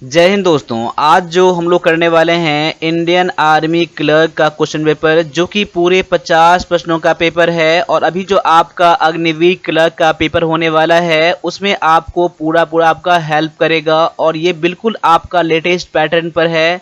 जय हिंद दोस्तों। आज जो हम लोग करने वाले हैं इंडियन आर्मी क्लर्क का क्वेश्चन पेपर, जो कि पूरे 50 प्रश्नों का पेपर है। और अभी जो आपका अग्निवीर क्लर्क का पेपर होने वाला है उसमें आपको पूरा आपका हेल्प करेगा, और ये बिल्कुल आपका लेटेस्ट पैटर्न पर है।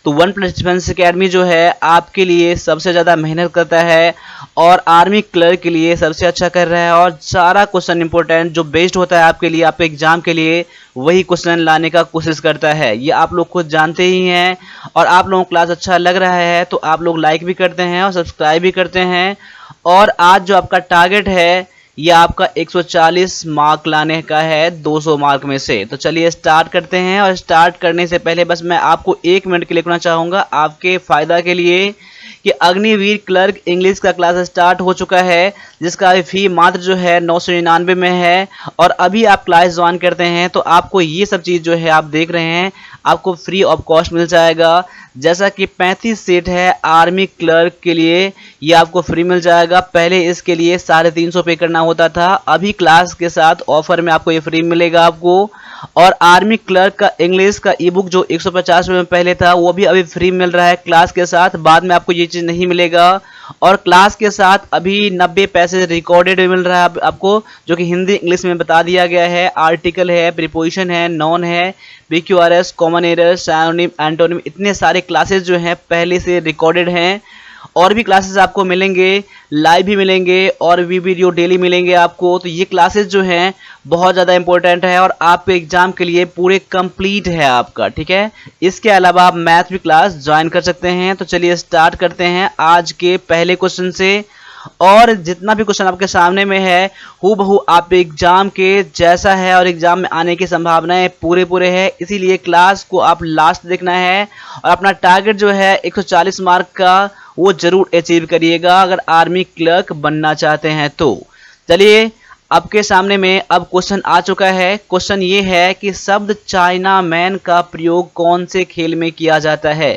तो वन प्लस डिफेंस अकेडमी जो है आपके लिए सबसे ज़्यादा मेहनत करता है और आर्मी क्लर्क के लिए सबसे अच्छा कर रहा है, और सारा क्वेश्चन इंपॉर्टेंट जो बेस्ड होता है आपके लिए, आपके एग्जाम के लिए, वही क्वेश्चन लाने का कोशिश करता है। ये आप लोग खुद जानते ही हैं। और आप लोगों को क्लास अच्छा लग रहा है तो आप लोग लाइक भी करते हैं और सब्सक्राइब भी करते हैं। और आज जो आपका टारगेट है ये आपका 140 मार्क लाने का है 200 मार्क में से। तो चलिए स्टार्ट करते हैं। और स्टार्ट करने से पहले बस मैं आपको 1 मिनट के लिए रुकना चाहूँगा आपके फ़ायदा के लिए, कि अग्निवीर क्लर्क इंग्लिश का क्लास स्टार्ट हो चुका है, जिसका फी मात्र जो है 999 में है। और अभी आप क्लास ज्वाइन करते हैं तो आपको ये सब चीज़ जो है आप देख रहे हैं आपको फ्री ऑफ कॉस्ट मिल जाएगा। जैसा कि 35 सीट है आर्मी क्लर्क के लिए, ये आपको फ्री मिल जाएगा। पहले इसके लिए 350 पे करना होता था, अभी क्लास के साथ ऑफर में आपको ये फ्री मिलेगा आपको। और आर्मी क्लर्क का इंग्लिश का ई बुक जो 150 रुपये में पहले था वो भी अभी फ्री मिल रहा है क्लास के साथ। बाद में आपको ये चीज़ नहीं मिलेगा। और क्लास के साथ अभी 90 पैसे रिकॉर्डेड मिल रहा है आपको, जो कि हिंदी इंग्लिश में बता दिया गया है। आर्टिकल है, प्रीपोजिशन है, नॉन है, PQRS, common error, synonym, antonym, इतने सारे क्लासेस जो हैं पहले से रिकॉर्डेड हैं। और भी क्लासेस आपको मिलेंगे, लाइव भी मिलेंगे और भी वीडियो डेली मिलेंगे आपको। तो ये क्लासेस जो हैं बहुत ज़्यादा इंपॉर्टेंट है और आपके एग्जाम के लिए पूरे कंप्लीट है आपका, ठीक है। इसके अलावा आप मैथ भी क्लास ज्वाइन कर सकते हैं। तो चलिए स्टार्ट करते हैं आज के पहले क्वेश्चन से। और जितना भी क्वेश्चन आपके सामने में है हूबहू आप एग्जाम के जैसा है और एग्जाम में आने की संभावनाएं पूरे है, इसीलिए क्लास को आप लास्ट देखना है। और अपना टारगेट जो है 140 मार्क का वो जरूर अचीव करिएगा अगर आर्मी क्लर्क बनना चाहते हैं तो। चलिए आपके सामने में अब क्वेश्चन आ चुका है। क्वेश्चन ये है कि शब्द चाइना मैन का प्रयोग कौन से खेल में किया जाता है।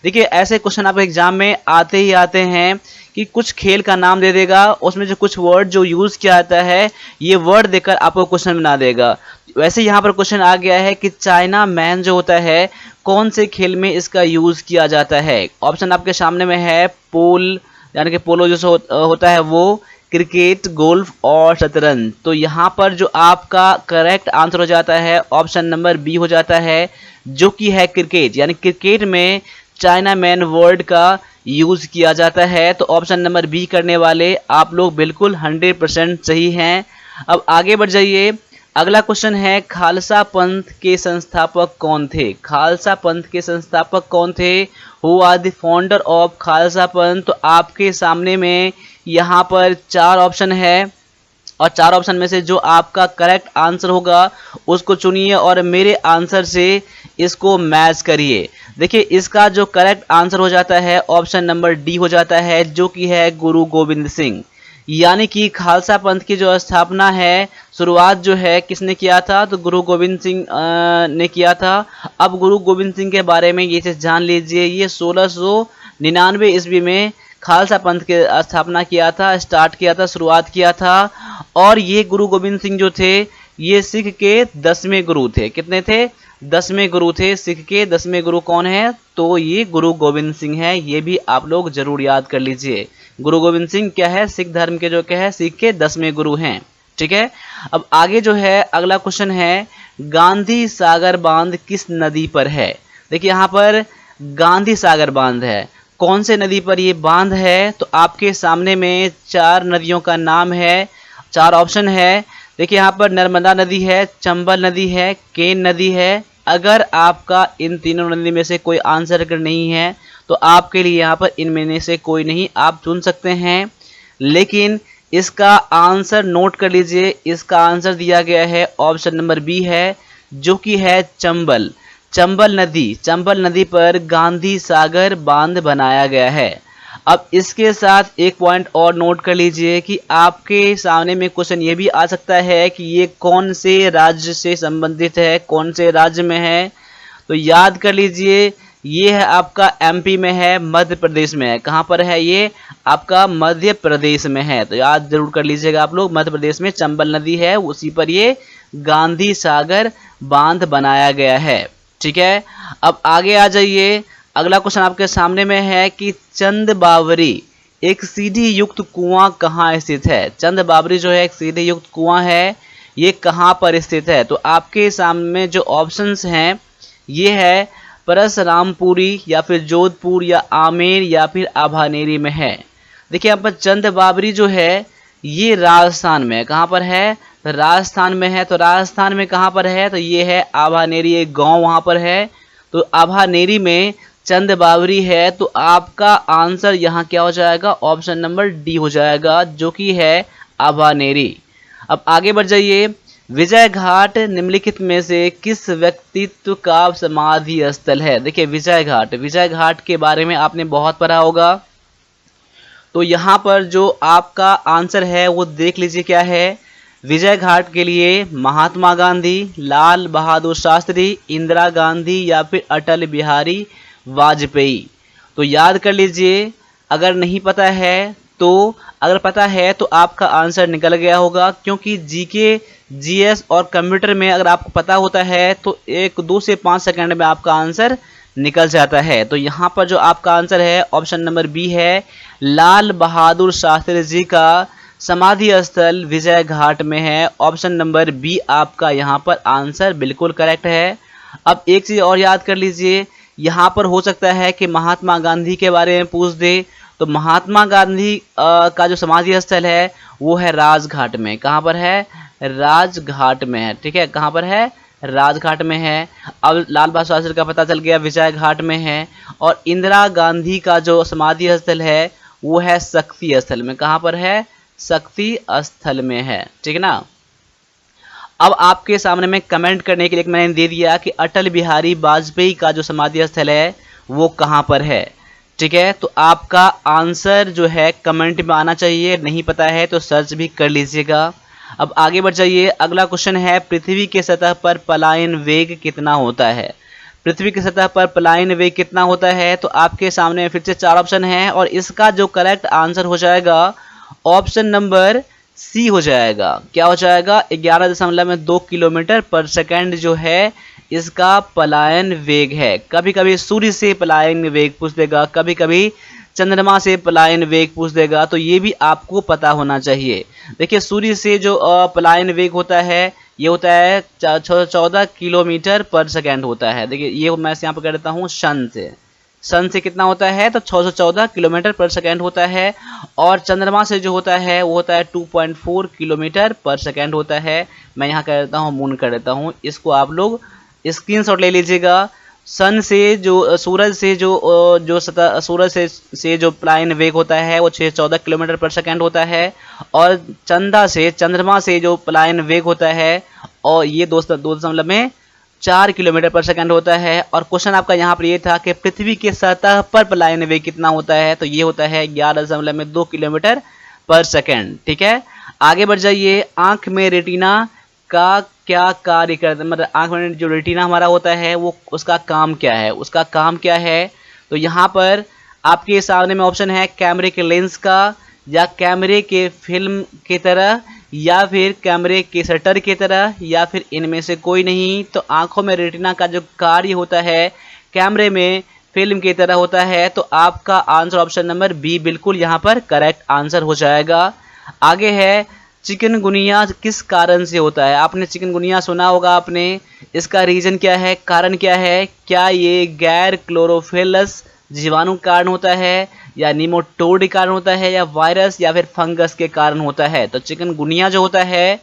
देखिए ऐसे क्वेश्चन आपके एग्जाम में आते ही आते हैं कि कुछ खेल का नाम दे देगा, उसमें जो कुछ वर्ड जो यूज किया जाता है ये वर्ड देकर आपको क्वेश्चन बना देगा। वैसे यहाँ पर क्वेश्चन आ गया है कि चाइना मैन जो होता है कौन से खेल में इसका यूज किया जाता है। ऑप्शन आपके सामने में है पोल, यानी कि पोलो जो होता है वो, क्रिकेट, गोल्फ और शतरंज। तो यहाँ पर जो आपका करेक्ट आंसर हो जाता है ऑप्शन नंबर बी हो जाता है, जो कि है क्रिकेट। यानी क्रिकेट में चाइना मैन वर्ड का यूज किया जाता है। तो ऑप्शन नंबर बी करने वाले आप लोग बिल्कुल 100% सही हैं। अब आगे बढ़ जाइए। अगला क्वेश्चन है खालसा पंथ के संस्थापक कौन थे। खालसा पंथ के संस्थापक कौन थे, who are the founder of Khalsa Panth. तो आपके सामने में यहाँ पर 4 ऑप्शन है और 4 ऑप्शन में से जो आपका करेक्ट आंसर होगा उसको चुनिए और मेरे आंसर से इसको मैच करिए। देखिए इसका जो करेक्ट आंसर हो जाता है ऑप्शन नंबर डी हो जाता है, जो कि है गुरु गोविंद सिंह। यानी कि खालसा पंथ की जो स्थापना है, शुरुआत जो है किसने किया था, तो गुरु गोविंद सिंह ने किया था। अब गुरु गोविंद सिंह के बारे में ये चीज़ जान लीजिए, ये 1699 ईस्वी में खालसा पंथ के स्थापना किया था, स्टार्ट किया था, शुरुआत किया था। और ये गुरु गोविंद सिंह जो थे ये सिख के 10वें गुरु थे। कितने थे, 10वें गुरु थे। सिख के 10वें गुरु कौन है, तो ये गुरु गोविंद सिंह है। ये भी आप लोग जरूर याद कर लीजिए। गुरु गोविंद सिंह क्या है, सिख धर्म के जो क्या है सिख के 10वें गुरु हैं, ठीक है। अब आगे जो है अगला क्वेश्चन है गांधी सागर बांध किस नदी पर है। देखिए यहाँ पर गांधी सागर बांध है, कौन से नदी पर ये बांध है, तो आपके सामने में 4 नदियों का नाम है, 4 ऑप्शन है। देखिए यहाँ पर नर्मदा नदी है, चंबल नदी है, केन नदी है। अगर आपका इन तीनों नदी में से कोई आंसर अगर नहीं है तो आपके लिए यहाँ पर इनमें से कोई नहीं आप चुन सकते हैं। लेकिन इसका आंसर नोट कर लीजिए, इसका आंसर दिया गया है ऑप्शन नंबर बी है, जो कि है चंबल। चंबल नदी पर गांधी सागर बांध बनाया गया है। अब इसके साथ एक पॉइंट और नोट कर लीजिए कि आपके सामने में क्वेश्चन ये भी आ सकता है कि ये कौन से राज्य से संबंधित है, कौन से राज्य में है। तो याद कर लीजिए ये है आपका एमपी में है, मध्य प्रदेश में है। कहाँ पर है, ये आपका मध्य प्रदेश में है। तो याद जरूर कर लीजिएगा आप लोग, मध्य प्रदेश में चंबल नदी है, उसी पर ये गांधी सागर बांध बनाया गया है। ठीक है, अब आगे आ जाइए। अगला क्वेश्चन आपके सामने में है कि चंद बावरी एक सीढ़ी युक्त कुआं कहाँ स्थित है। चंद बावरी जो है एक सीढ़ी युक्त कुआं है, ये कहाँ पर स्थित है। तो आपके सामने जो ऑप्शंस हैं ये है परसरामपुरी या फिर जोधपुर या आमेर या फिर आभानेरी में है। देखिए यहाँ पर चंद बावरी जो है ये राजस्थान में है। कहाँ पर है, तो राजस्थान में है। तो राजस्थान में कहाँ पर है, तो ये है आभानेरी, एक गांव वहां पर है। तो आभानेरी में चंद बावरी है। तो आपका आंसर यहाँ क्या हो जाएगा, ऑप्शन नंबर डी हो जाएगा, जो कि है आभानेरी। अब आगे बढ़ जाइए। विजय घाट निम्नलिखित में से किस व्यक्तित्व का समाधि स्थल है। देखिए विजय घाट के बारे में आपने बहुत पढ़ा होगा। तो यहाँ पर जो आपका आंसर है वो देख लीजिए क्या है। विजय घाट के लिए महात्मा गांधी, लाल बहादुर शास्त्री, इंदिरा गांधी या फिर अटल बिहारी वाजपेयी। तो याद कर लीजिए। अगर नहीं पता है तो, अगर पता है तो आपका आंसर निकल गया होगा, क्योंकि जीके, जीएस और कंप्यूटर में अगर आपको पता होता है तो 2 से 5 सेकंड में आपका आंसर निकल जाता है। तो यहाँ पर जो आपका आंसर है ऑप्शन नंबर बी है, लाल बहादुर शास्त्री जी का समाधि स्थल विजय घाट में है। ऑप्शन नंबर बी आपका यहाँ पर आंसर बिल्कुल करेक्ट है। अब एक चीज और याद कर लीजिए, यहाँ पर हो सकता है कि महात्मा गांधी के बारे में पूछ दे। तो महात्मा गांधी का जो समाधि स्थल है वो है राजघाट में। कहाँ पर है, राजघाट में है। ठीक है, कहाँ पर है, राजघाट में है। अब लाल बहादुर शास्त्री का पता चल गया विजय घाट में है। और इंदिरा गांधी का जो समाधि स्थल है वो है शक्ति स्थल में। कहाँ पर है, शक्ति स्थल में है। ठीक है ना। अब आपके सामने में कमेंट करने के लिए मैंने दे दिया कि अटल बिहारी वाजपेयी का जो समाधि स्थल है वो कहाँ पर है। ठीक है, तो आपका आंसर जो है कमेंट में आना चाहिए। नहीं पता है तो सर्च भी कर लीजिएगा। अब आगे बढ़ जाइए। अगला क्वेश्चन है, पृथ्वी के सतह पर पलायन वेग कितना होता है। पृथ्वी की सतह पर पलायन वेग कितना होता है। तो आपके सामने फिर से 4 ऑप्शन है और इसका जो करेक्ट आंसर हो जाएगा ऑप्शन नंबर सी हो जाएगा। क्या हो जाएगा, 11.2 किलोमीटर पर सेकंड जो है इसका पलायन वेग है। कभी कभी सूर्य से पलायन वेग पूछ देगा, कभी कभी चंद्रमा से पलायन वेग पूछ देगा। तो ये भी आपको पता होना चाहिए। देखिए सूर्य से जो पलायन वेग होता है ये होता है 14 किलोमीटर पर सेकंड होता है। देखिए ये मैं यहाँ पर कर देता हूँ सन से कितना होता है, तो 614 किलोमीटर पर सेकंड होता है। और चंद्रमा से जो होता है वो होता है 2.4 किलोमीटर पर सेकंड होता है। मैं यहाँ कर देता हूँ, मून कर देता हूँ। इसको आप लोग स्क्रीनशॉट ले लीजिएगा। सन से जो सूरज से जो सतह सूरज से जो पलायन वेग होता है वो 614 किलोमीटर पर सेकंड होता है। और चंद्रमा से जो पलायन वेग होता है और ये 2.4 किलोमीटर पर सेकंड होता है। और क्वेश्चन आपका यहाँ पर ये था कि पृथ्वी के सतह पर पलायन वेग कितना होता है, तो ये होता है 11.2 किलोमीटर पर सेकंड। ठीक है, आगे बढ़ जाइए। आंख में रेटिना का क्या कार्य करता है, मतलब आंख में जो रेटिना हमारा होता है वो उसका काम क्या है, उसका काम क्या है। तो यहाँ पर आपके सामने में ऑप्शन है कैमरे के लेंस का, या कैमरे के फिल्म की तरह, या फिर कैमरे के शटर की तरह, या फिर इनमें से कोई नहीं। तो आंखों में रेटिना का जो कार्य होता है कैमरे में फिल्म की तरह होता है। तो आपका आंसर ऑप्शन नंबर बी बिल्कुल यहाँ पर करेक्ट आंसर हो जाएगा। आगे है, चिकनगुनिया किस कारण से होता है। आपने चिकनगुनिया सुना होगा आपने, इसका रीजन क्या है, कारण क्या है। क्या ये गैर क्लोरोफिलस जीवाणु के कारण होता है, या निमोटोड के कारण होता है, या वायरस या फिर फंगस के कारण होता है। तो चिकनगुनिया जो होता है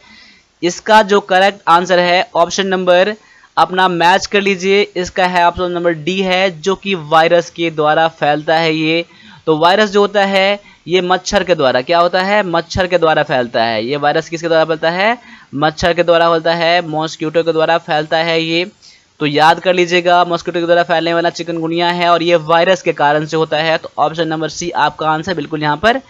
इसका जो करेक्ट आंसर है ऑप्शन नंबर अपना मैच कर लीजिए, इसका है ऑप्शन नंबर डी है, जो कि वायरस के द्वारा फैलता है ये। तो वायरस जो होता है ये मच्छर के द्वारा, क्या होता है, मच्छर के द्वारा फैलता है। ये वायरस किसके द्वारा फैलता है, मच्छर के द्वारा फैलता है, मॉस्किटो के द्वारा फैलता है ये। तो याद कर लीजिएगा, मॉस्किटो के द्वारा फैलने वाला चिकनगुनिया है और ये वायरस के कारण से होता है। तो ऑप्शन नंबर सी आपका आंसर बिल्कुल यहाँ पर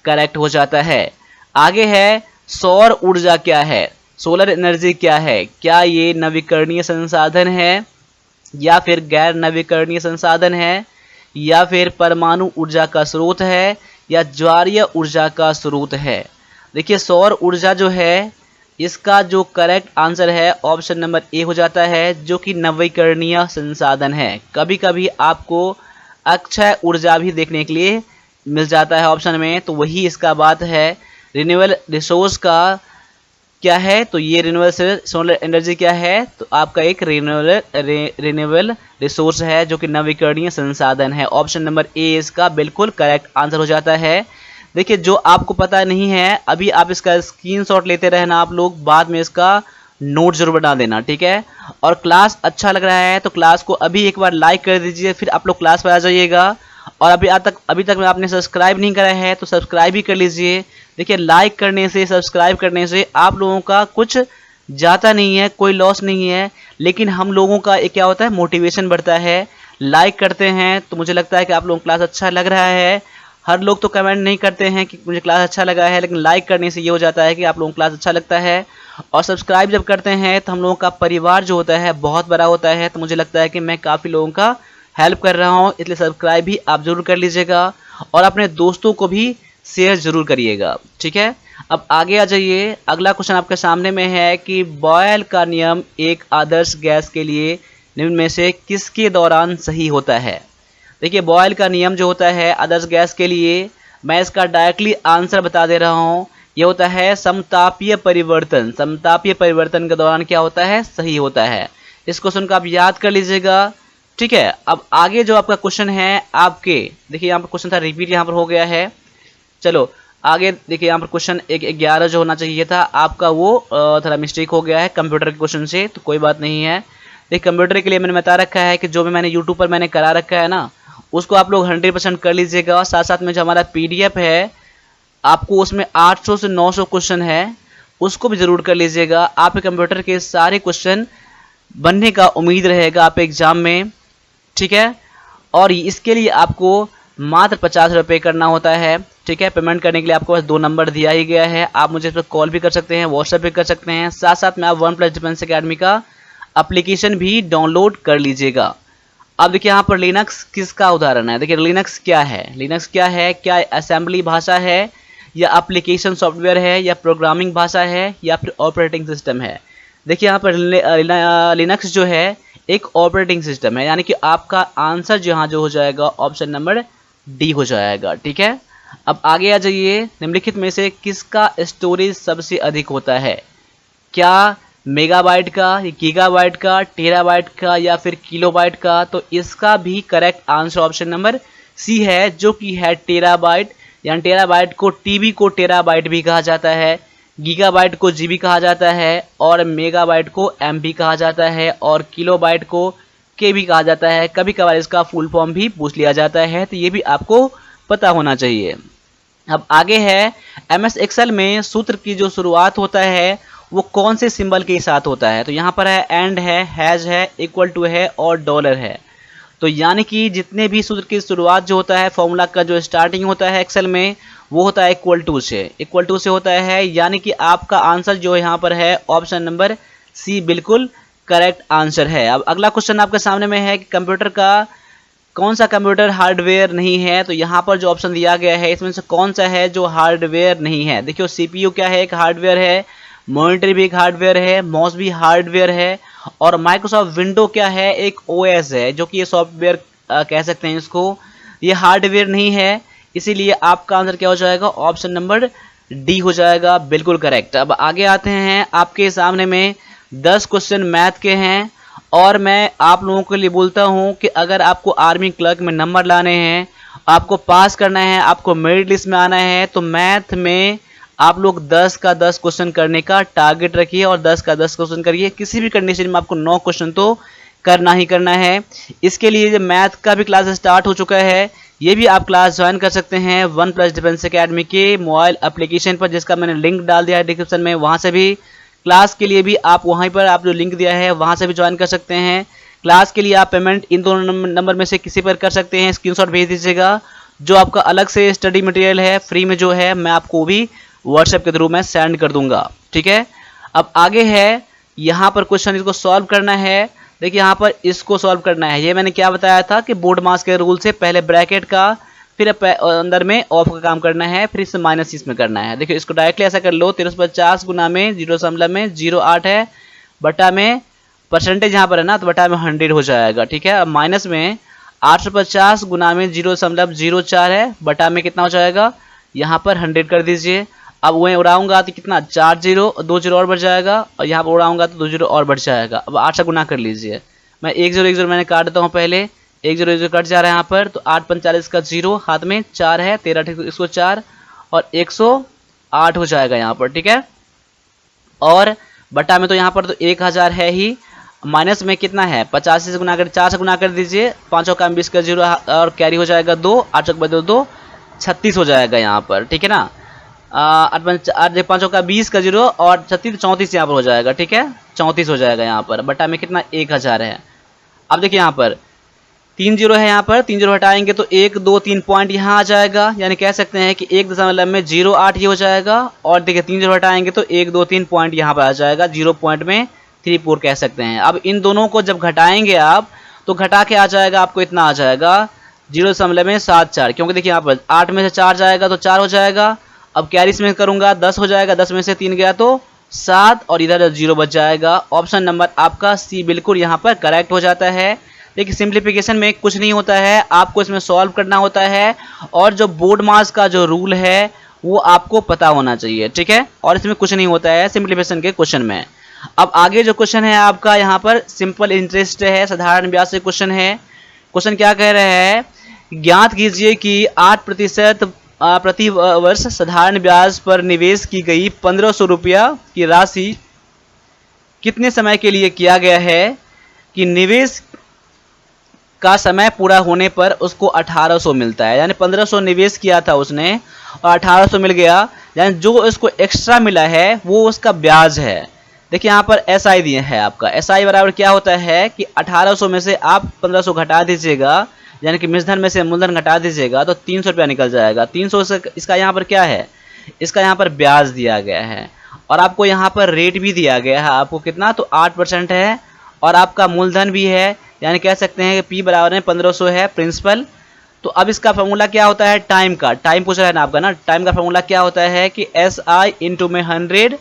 करेक्ट हो जाता है। आगे है, सौर ऊर्जा क्या है, सोलर एनर्जी क्या है। क्या ये नवीकरणीय संसाधन है, या फिर गैर नवीकरणीय संसाधन है, या फिर परमाणु ऊर्जा का स्रोत है, या ज्वारीय ऊर्जा का स्रोत है। देखिए सौर ऊर्जा जो है इसका जो करेक्ट आंसर है ऑप्शन नंबर ए हो जाता है, जो कि नवीकरणीय संसाधन है। कभी कभी आपको अक्षय ऊर्जा भी देखने के लिए मिल जाता है ऑप्शन में, तो वही इसका बात है। रिन्यूएबल रिसोर्स का क्या है, तो ये रिन्यूएबल से सोलर एनर्जी क्या है, तो आपका एक रिन्यूएबल रिसोर्स है जो कि नवीकरणीय संसाधन है। ऑप्शन नंबर ए इसका बिल्कुल करेक्ट आंसर हो जाता है। देखिए, जो आपको पता नहीं है अभी आप इसका स्क्रीनशॉट लेते रहना, आप लोग बाद में इसका नोट जरूर बना देना, ठीक है। और क्लास अच्छा लग रहा है तो क्लास को अभी एक बार लाइक कर दीजिए, फिर आप लोग क्लास पर आ जाइएगा। और अभी तक आपने सब्सक्राइब नहीं करा है तो सब्सक्राइब भी कर लीजिए। देखिए, लाइक करने से, सब्सक्राइब करने से आप लोगों का कुछ जाता नहीं है, कोई लॉस नहीं है, लेकिन हम लोगों का एक क्या होता है, मोटिवेशन बढ़ता है। लाइक करते हैं तो मुझे लगता है कि आप लोगों को क्लास अच्छा लग रहा है। हर लोग तो कमेंट नहीं करते हैं कि मुझे क्लास अच्छा लगा है, लेकिन लाइक करने से ये हो जाता है कि आप लोगों को क्लास अच्छा लगता है। और सब्सक्राइब जब करते हैं तो हम लोगों का परिवार जो होता है बहुत बड़ा होता है, तो मुझे लगता है कि मैं काफ़ी लोगों का हेल्प कर रहा हूँ, इसलिए सब्सक्राइब भी आप जरूर कर लीजिएगा और अपने दोस्तों को भी शेयर जरूर करिएगा, ठीक है। अब आगे आ जाइए। अगला क्वेश्चन आपके सामने में है कि बॉयल का नियम एक आदर्श गैस के लिए निम्न में से किसके दौरान सही होता है। देखिए, बॉयल का नियम जो होता है आदर्श गैस के लिए, मैं इसका डायरेक्टली आंसर बता दे रहा हूँ। ये होता है समतापीय परिवर्तन। समतापीय परिवर्तन के दौरान क्या होता है, सही होता है। इस क्वेश्चन को आप याद कर लीजिएगा, ठीक है। अब आगे जो आपका क्वेश्चन है आपके, देखिए यहाँ पर क्वेश्चन था रिपीट, यहाँ पर हो गया है। चलो आगे देखिए, यहाँ पर क्वेश्चन 11 जो होना चाहिए था आपका वो थोड़ा मिस्टेक हो गया है कंप्यूटर के क्वेश्चन से, तो कोई बात नहीं है। देखिए, कंप्यूटर के लिए मैंने बता रखा है कि जो भी मैंने यूट्यूब पर मैंने करा रखा है ना, उसको आप लोग 100% कर लीजिएगा। साथ साथ में जो हमारा PDF है, आपको उसमें 800 से 900 क्वेश्चन है, उसको भी जरूर कर लीजिएगा। आपके कंप्यूटर के सारे क्वेश्चन बनने का उम्मीद रहेगा आप एग्जाम में, ठीक है। और इसके लिए आपको मात्र 50 रुपये करना होता है, ठीक है। पेमेंट करने के लिए आपको बस 2 नंबर दिया ही गया है। आप मुझे इस पर कॉल भी कर सकते हैं, व्हाट्सएप भी कर सकते हैं। साथ साथ में आप OnePlus डिफेंस एकेडमी का एप्लीकेशन भी डाउनलोड कर लीजिएगा। अब देखिए, यहाँ पर लिनक्स किसका उदाहरण है। देखिए, लिनक्स क्या है, लिनक्स क्या है, क्या असेंबली भाषा है या एप्लीकेशन सॉफ्टवेयर है या प्रोग्रामिंग भाषा है या फिर ऑपरेटिंग सिस्टम है। देखिए, यहाँ पर लिनक्स जो है एक ऑपरेटिंग सिस्टम है, यानी कि आपका आंसर जो यहाँ जो हो जाएगा ऑप्शन नंबर डी हो जाएगा, ठीक है। अब आगे आ जाइए। निम्नलिखित में से किसका स्टोरेज सबसे अधिक होता है। क्या मेगाबाइट का, गीगाबाइट का, टेराबाइट का या फिर किलोबाइट का, तो इसका भी correct answer option number C है, जो कि है टेराबाइट। यानी टेराबाइट को टीबी को टेराबाइट भी कहा जाता है, गीगाबाइट को जीबी कहा जाता है और मेगाबाइट को एमबी कहा जाता है और किलोबाइट को केबी कहा जाता है। कभी कभार इसका फुल फॉर्म भी पूछ लिया जाता है, तो ये भी आपको पता होना चाहिए। अब आगे है, MS एक्सेल में सूत्र की जो शुरुआत होता है वो कौन से सिंबल के साथ होता है। तो यहाँ पर है एंड है, हैज है, इक्वल टू है और डॉलर है। तो यानी कि जितने भी सूत्र की शुरुआत जो होता है, फॉर्मूला का जो स्टार्टिंग होता है एक्सेल में, वो होता है इक्वल टू से, इक्वल टू से होता है। यानी कि आपका आंसर जो यहाँ पर है ऑप्शन नंबर सी बिल्कुल करेक्ट आंसर है। अब अगला क्वेश्चन आपके सामने में है कि कंप्यूटर का कौन सा कंप्यूटर हार्डवेयर नहीं है। तो यहाँ पर जो ऑप्शन दिया गया है इसमें से कौन सा है जो हार्डवेयर नहीं है। देखियो, CPU क्या है, एक हार्डवेयर है, मॉनिटर भी एक हार्डवेयर है, माउस भी हार्डवेयर है और माइक्रोसॉफ्ट विंडो क्या है, एक OS है, जो कि ये सॉफ्टवेयर कह सकते हैं इसको, ये हार्डवेयर नहीं है। इसीलिए आपका आंसर क्या हो जाएगा, ऑप्शन नंबर डी हो जाएगा, बिल्कुल करेक्ट। अब आगे आते हैं, आपके सामने में 10 क्वेश्चन मैथ के हैं और मैं आप लोगों के लिए बोलता हूं कि अगर आपको आर्मी क्लर्क में नंबर लाने हैं, आपको पास करना है, आपको मेरिट लिस्ट में आना है, तो मैथ में आप लोग 10 का 10 क्वेश्चन करने का टारगेट रखिए और 10 का 10 क्वेश्चन करिए। किसी भी कंडीशन में आपको 9 क्वेश्चन तो करना ही करना है। इसके लिए जो मैथ का भी क्लास स्टार्ट हो चुका है, ये भी आप क्लास ज्वाइन कर सकते हैं OnePlus डिफेंस एकेडमी के मोबाइल एप्लीकेशन पर, जिसका मैंने लिंक डाल दिया है डिस्क्रिप्शन में। वहां से भी क्लास के लिए भी आप वहीं पर आप जो लिंक दिया है वहां से भी ज्वाइन कर सकते हैं। क्लास के लिए आप पेमेंट इन दोनों नंबर में से किसी पर कर सकते हैं, स्क्रीनशॉट भेज दीजिएगा। जो आपका अलग से स्टडी मटेरियल है फ्री में जो है, मैं आपको भी व्हाट्सएप के थ्रू मैं सेंड कर दूंगा, ठीक है। अब आगे है, यहाँ पर क्वेश्चन इसको सॉल्व करना है। देखिए, यहाँ पर इसको सॉल्व करना है, ये मैंने क्या बताया था कि बोर्ड मास के रूल से पहले ब्रैकेट का फिर अंदर में ऑफ का काम करना है, फिर इससे माइनस इसमें करना है। देखिए इसको डायरेक्टली ऐसा कर लो, 1350 गुना में 0.08 है, बटा में परसेंटेज यहाँ पर है ना, तो बटा में 100 हो जाएगा। ठीक है, अब माइनस में 850 गुना में 0.04 है, बटा में कितना हो जाएगा, यहाँ पर 100 कर दीजिए। अब वहीं उड़ाऊंगा तो कितना, 4 जीरो, 2 जीरो और बढ़ जाएगा, और यहाँ पर उड़ाऊंगा तो 2 जीरो और बढ़ जाएगा। अब 8 से गुना कर लीजिए। मैं 1 जीरो मैंने काट देता हूँ पहले, 1 जीरो कट जा रहा है यहाँ पर, तो 8 45 का 0, हाथ में 4 है, 13 ठीक 104 और 108 हो जाएगा यहाँ पर। ठीक है, और बटा में तो यहाँ पर तो 1000 है ही, माइनस में कितना है, 85 से गुना कर, 4 से गुना कर दीजिए, 5 का 20 का 0 और कैरी हो जाएगा 2, 8 का 2 36 हो जाएगा यहाँ पर। ठीक है ना, 8 5 का 20 का 0 और 36 34 यहाँ पर हो जाएगा। ठीक है, 34 हो जाएगा यहाँ पर, बटा में कितना 1000 है। अब देखिए यहाँ पर 3 जीरो है, यहाँ पर 3 जीरो हटाएंगे तो 1 2 3 पॉइंट यहाँ आ जाएगा, यानी कह सकते हैं कि 1.08 ये हो जाएगा। और देखिए 3 जीरो हटाएंगे तो 1 2 3 पॉइंट यहाँ पर आ जाएगा, 0 पॉइंट में 34 कह सकते हैं। अब इन दोनों को जब घटाएंगे आप, तो घटा के आ जाएगा आपको इतना आ जाएगा 0.74, क्योंकि देखिए यहाँ पर 8 में से 4 जाएगा तो 4 हो जाएगा। अब कैरिस में करूंगा 10 हो जाएगा, 10 में से 3 गया तो 7 और इधर 0 बच जाएगा। ऑप्शन नंबर आपका सी बिल्कुल यहाँ पर करेक्ट हो जाता है। देखिए सिंप्लीफिकेशन में कुछ नहीं होता है, आपको इसमें सॉल्व करना होता है, और जो बोर्ड मास का जो रूल है वो आपको पता होना चाहिए। ठीक है, और इसमें कुछ नहीं होता है सिंप्लीफिकेशन के क्वेश्चन में। अब आगे जो क्वेश्चन है आपका यहाँ पर सिंपल इंटरेस्ट है, साधारण ब्याज से क्वेश्चन है। क्वेश्चन क्या कह रहे हैं, ज्ञात कीजिए कि 8% प्रति वर्ष साधारण ब्याज पर निवेश की गई 1500 रुपया की राशि कितने समय के लिए किया गया है कि निवेश का समय पूरा होने पर उसको 1800 मिलता है। यानी 1500 निवेश किया था उसने और 1800 मिल गया, यानी जो उसको एक्स्ट्रा मिला है वो उसका ब्याज है। देखिए यहाँ पर SI दिए है आपका, SI बराबर क्या होता है कि 1800 में से आप 1500 घटा दीजिएगा, यानी कि मूलधन में से मूलधन घटा दीजिएगा तो 300 रुपया निकल जाएगा। 300 से इसका यहाँ पर क्या है, इसका यहाँ पर ब्याज दिया गया है, और आपको यहाँ पर रेट भी दिया गया है, आपको कितना, तो 8% है, और आपका मूलधन भी है, यानी कह सकते हैं कि P बराबर में 1500 है प्रिंसिपल। तो अब इसका फॉर्मूला क्या होता है, टाइम का, टाइम पूछ रहा है ना आपका ना, टाइम का फॉर्मूला क्या होता है कि SI इंटू में 100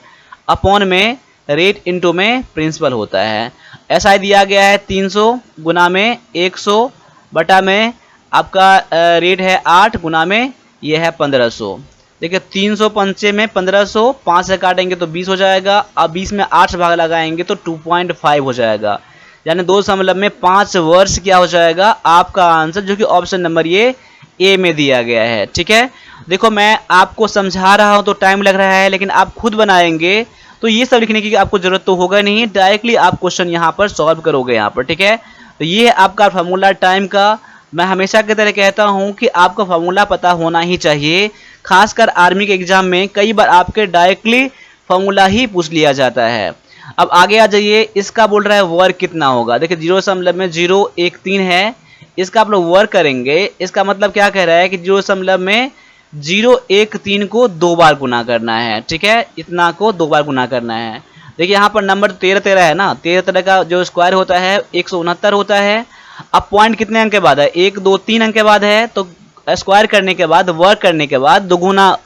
अपॉन में रेट इंटू में प्रिंसिपल होता है। SI दिया गया है 300 गुना में 100 बटा में आपका रेट है 8 गुना में ये है 1500। देखिए 300 पंचे में 1500, 5 से काटेंगे तो 20 हो जाएगा, अब 20 में 8 भाग लगाएंगे तो 2.5 हो जाएगा, यानी 2.5 वर्ष क्या हो जाएगा आपका आंसर, जो कि ऑप्शन नंबर ये ए में दिया गया है। ठीक है, देखो मैं आपको समझा रहा हूं तो टाइम लग रहा है, लेकिन आप खुद बनाएंगे तो ये सब लिखने की आपको जरूरत तो होगा नहीं, डायरेक्टली आप क्वेश्चन यहाँ पर सॉल्व करोगे यहाँ पर। ठीक है, तो ये है आपका फार्मूला टाइम का। मैं हमेशा की तरह कहता हूँ कि आपको फार्मूला पता होना ही चाहिए, खासकर आर्मी के एग्जाम में कई बार आपके डायरेक्टली फार्मूला ही पूछ लिया जाता है। अब आगे आ जाइए, इसका बोल रहा है वर्क कितना होगा। देखिए 0.013 है, इसका आप लोग वर्क करेंगे, इसका मतलब क्या कह रहा है कि 0.013 को 2 बार गुना करना है। ठीक है, इतना को 2 बार गुना करना है। देखिए यहाँ पर नंबर 13 है ना, 13 का जो स्क्वायर होता है 169 होता है। अब पॉइंट कितने अंक के बाद है, 1 2 3 अंक के बाद है, तो स्क्वायर करने के बाद वर्क करने के बाद दोगुना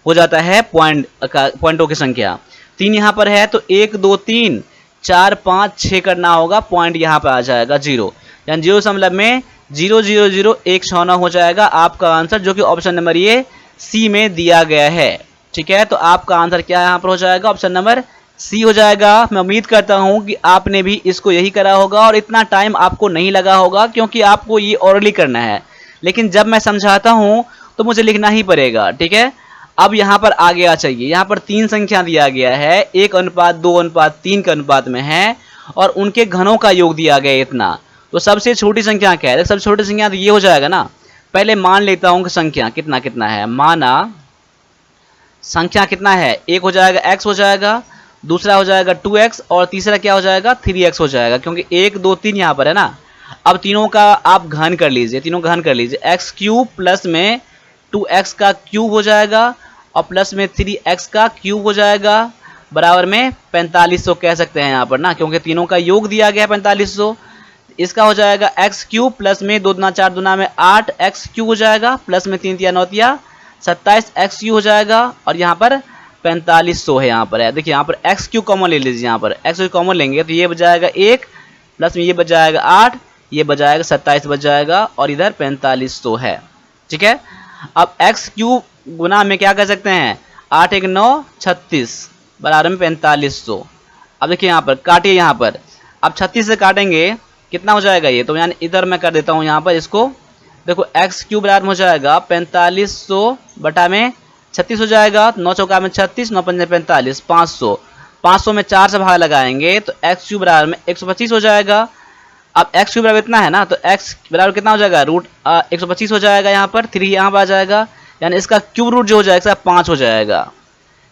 हो जाता है पॉइंटों की संख्या। 3 यहाँ पर है तो 1 2 3 4 5 6 करना होगा, पॉइंट यहाँ पर आ जाएगा 0, यानी 0.000169 हो जाएगा आपका आंसर, जो कि ऑप्शन नंबर ये सी में दिया गया है। ठीक है, तो आपका आंसर क्या यहाँ पर हो जाएगा, ऑप्शन नंबर सी हो जाएगा। मैं उम्मीद करता हूँ कि आपने भी इसको यही करा होगा और इतना टाइम आपको नहीं लगा होगा, क्योंकि आपको ये ओरली करना है, लेकिन जब मैं समझाता हूँ तो मुझे लिखना ही पड़ेगा। ठीक है, अब यहाँ पर आगे आ चाहिए, यहाँ पर 3 संख्या दिया गया है, 1:2:3 के अनुपात में है, और उनके घनों का योग दिया गया है इतना। तो सबसे छोटी संख्या क्या है, सबसे छोटी संख्या तो ये हो जाएगा ना। पहले मान लेता हूँ कि संख्या कितना कितना है, माना संख्या कितना है, 1 हो जाएगा, x हो जाएगा, दूसरा हो जाएगा 2x, और तीसरा क्या हो जाएगा 3x हो जाएगा, क्योंकि 1 2 3 यहाँ पर है ना। अब तीनों का आप घन कर लीजिए, तीनों का घन कर लीजिए, x क्यूब प्लस में 2x का क्यूब हो जाएगा और प्लस में 3x का क्यूब हो जाएगा, बराबर में 4500 कह सकते हैं यहाँ पर ना, क्योंकि तीनों का योग दिया गया है 4500। इसका हो जाएगा एक्स क्यूब प्लस में 2 दूना 4 दूना में 8 एक्स क्यूब हो जाएगा प्लस में 3 तिया 9 तिया 27 एक्स क्यूब हो जाएगा और यहाँ पर 4500 है। यहाँ पर है देखिए, यहाँ पर एक्स क्यूब कॉमन ले लीजिए। यहाँ पर एक्स क्यूब कॉमन लेंगे तो ये बच जाएगा 1 प्लस में ये बच जाएगा 8, ये बच जाएगा 27 बच जाएगा और इधर 4500 है। ठीक है, अब एक्स क्यूब गुना में क्या कर सकते हैं, 8 1 9 36 बराबर में 4500। अब देखिए यहाँ पर काटिए, यहाँ पर अब 36 से काटेंगे कितना हो जाएगा ये, तो यानी इधर मैं कर देता हूँ यहाँ पर इसको। देखो एक्स क्यूब बराबर हो जाएगा 4500 बटा में 36 हो जाएगा, 9 चौका में 36 9 पंजे 45 500, 500 में 4 से भाग लगाएंगे तो एक्स क्यूब बराबर में 125 हो जाएगा। अब एक्स क्यूब बराबर इतना है ना, तो एक्स बराबर कितना हो जाएगा, रूट 125 हो जाएगा। यहाँ पर 3 यहाँ पर आ जाएगा, यानी इसका क्यूब रूट जो हो जाएगा 5 हो जाएगा।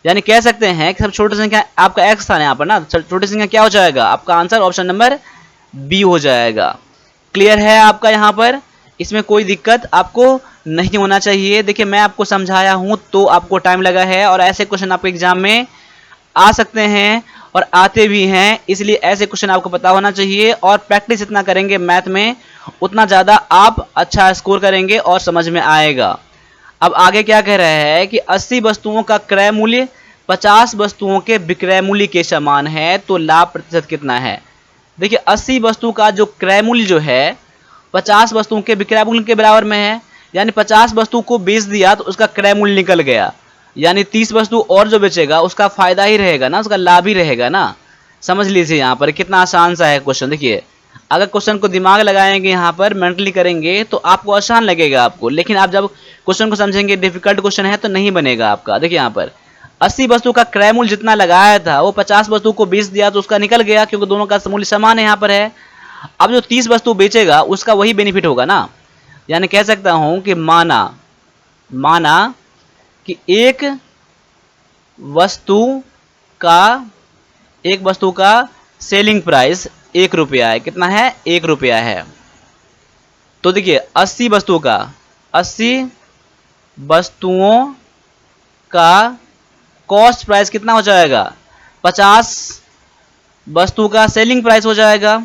यानी कह सकते हैं कि सब छोटी संख्या आपका एक्स था यहाँ पर ना, छोटी संख्या क्या हो जाएगा, आपका आंसर ऑप्शन नंबर बी हो जाएगा। क्लियर है आपका यहाँ पर, इसमें कोई दिक्कत आपको नहीं होना चाहिए। देखिए मैं आपको समझाया हूँ तो आपको टाइम लगा है, और ऐसे क्वेश्चन आपके एग्जाम में आ सकते हैं और आते भी हैं, इसलिए ऐसे क्वेश्चन आपको पता होना चाहिए। और प्रैक्टिस इतना करेंगे मैथ में उतना ज़्यादा आप अच्छा स्कोर करेंगे और समझ में आएगा। अब आगे क्या कह रहा है कि 80 वस्तुओं का क्रय मूल्य 50 वस्तुओं के विक्रय मूल्य के समान है, तो लाभ प्रतिशत कितना है। देखिए 80 वस्तु का जो क्रय मूल्य जो है 50 वस्तुओं के विक्रय मूल्य के बराबर में है, यानी 50 वस्तु को बेच दिया तो उसका क्रय मूल्य निकल गया, यानी 30 वस्तु और जो बेचेगा उसका फायदा ही रहेगा ना, उसका लाभ ही रहेगा ना। समझ लीजिए यहाँ पर कितना आसान सा है क्वेश्चन। देखिए अगर क्वेश्चन को दिमाग लगाएंगे, यहाँ पर मेंटली करेंगे तो आपको आसान लगेगा आपको, लेकिन आप जब क्वेश्चन को समझेंगे डिफिकल्ट क्वेश्चन है तो नहीं बनेगा आपका। देखिए यहाँ पर 80 वस्तु का क्रय मूल्य जितना लगाया था वो 50 वस्तु को बेच दिया तो उसका निकल गया, क्योंकि दोनों का मूल्य समान है यहाँ पर है। अब जो 30 वस्तु बेचेगा उसका वही बेनिफिट होगा ना, यानी कह सकता हूं कि माना कि एक वस्तु का सेलिंग प्राइस 1 रुपया है। कितना है, 1 रुपया है। तो देखिए 80 वस्तुओं का कॉस्ट प्राइस कितना हो जाएगा, 50 वस्तु का सेलिंग प्राइस हो जाएगा,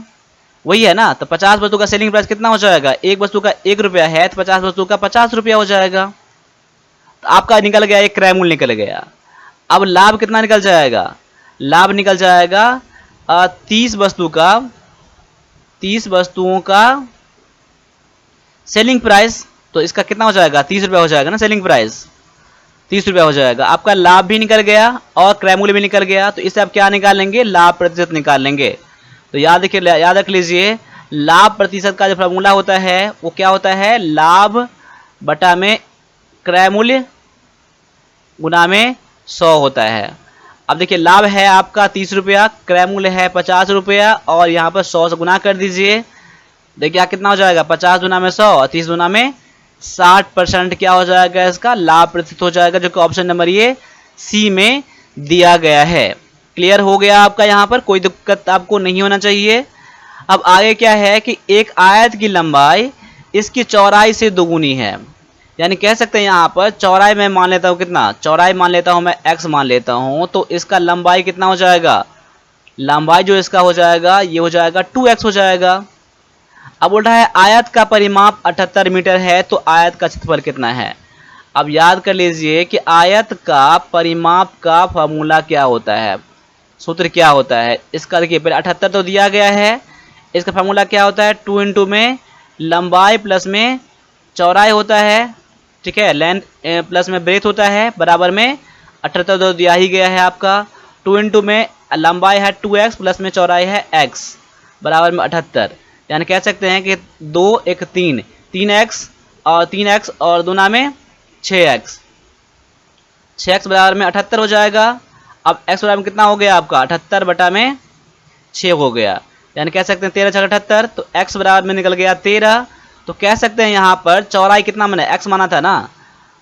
वही है ना। तो 50 वस्तु का सेलिंग प्राइस कितना हो जाएगा, एक वस्तु का 1 रुपया है तो 50 वस्तु का 50 रुपया हो जाएगा। तो आपका निकल गया, एक क्रय मूल्य निकल गया। अब लाभ कितना निकल जाएगा, लाभ निकल जाएगा 30 वस्तुओं का सेलिंग प्राइस, तो इसका कितना हो जाएगा, 30 रुपया हो जाएगा ना, सेलिंग प्राइस 30 रुपया हो जाएगा। आपका लाभ भी निकल गया और क्रय मूल्य भी निकल गया, तो इससे आप क्या निकालेंगे, लाभ प्रतिशत निकाल लेंगे। तो याद रख लीजिए, लाभ प्रतिशत का जो फॉर्मूला होता है वो क्या होता है, लाभ बटा में क्रय मूल्य गुना में 100 होता है। अब देखिए लाभ है आपका 30 रुपया, क्रय मूल्य है 50 रुपया, और यहाँ पर 100 से गुना कर दीजिए। देखिए कितना हो जाएगा, 50 गुना में 100 और 30 गुना में 60% क्या हो जाएगा, इसका लाभ प्रतिशत हो जाएगा, जो कि ऑप्शन नंबर ये सी में दिया गया है। क्लियर हो गया आपका, यहाँ पर कोई दिक्कत आपको नहीं होना चाहिए। अब आगे क्या है कि एक आयत की लंबाई इसकी चौड़ाई से दोगुनी है, यानी कह सकते हैं यहाँ पर चौड़ाई मैं मान लेता हूँ, कितना चौड़ाई मान लेता हूँ मैं, x मान लेता हूँ, तो इसका लंबाई कितना हो जाएगा, लंबाई जो इसका हो जाएगा ये हो जाएगा 2x हो जाएगा। अब बोल रहा है आयत का परिमाप 78 मीटर है, तो आयत का क्षेत्रफल कितना है। अब याद कर लीजिए कि आयत का परिमाप का फॉर्मूला क्या होता है, सूत्र क्या होता है इसका। देखिए पहले 78 तो दिया गया है, इसका फॉर्मूला क्या होता है, 2 इंटू में लंबाई प्लस में चौड़ाई होता है, ठीक है, लेंथ प्लस में ब्रेथ होता है, बराबर में 78 तो दिया ही गया है आपका। 2 इंटू में लंबाई है 2x प्लस में चौड़ाई है x, बराबर में 78, यानी कह सकते हैं कि 2 1 3 3x और दूना में 6x बराबर में 78 हो जाएगा। अब x बराबर में कितना हो गया आपका, 78 बटा में 6 हो गया, यानी कह सकते हैं 13 6 78, तो x बराबर में निकल गया 13। तो कह सकते हैं यहाँ पर चौड़ाई कितना माना, x माना था ना,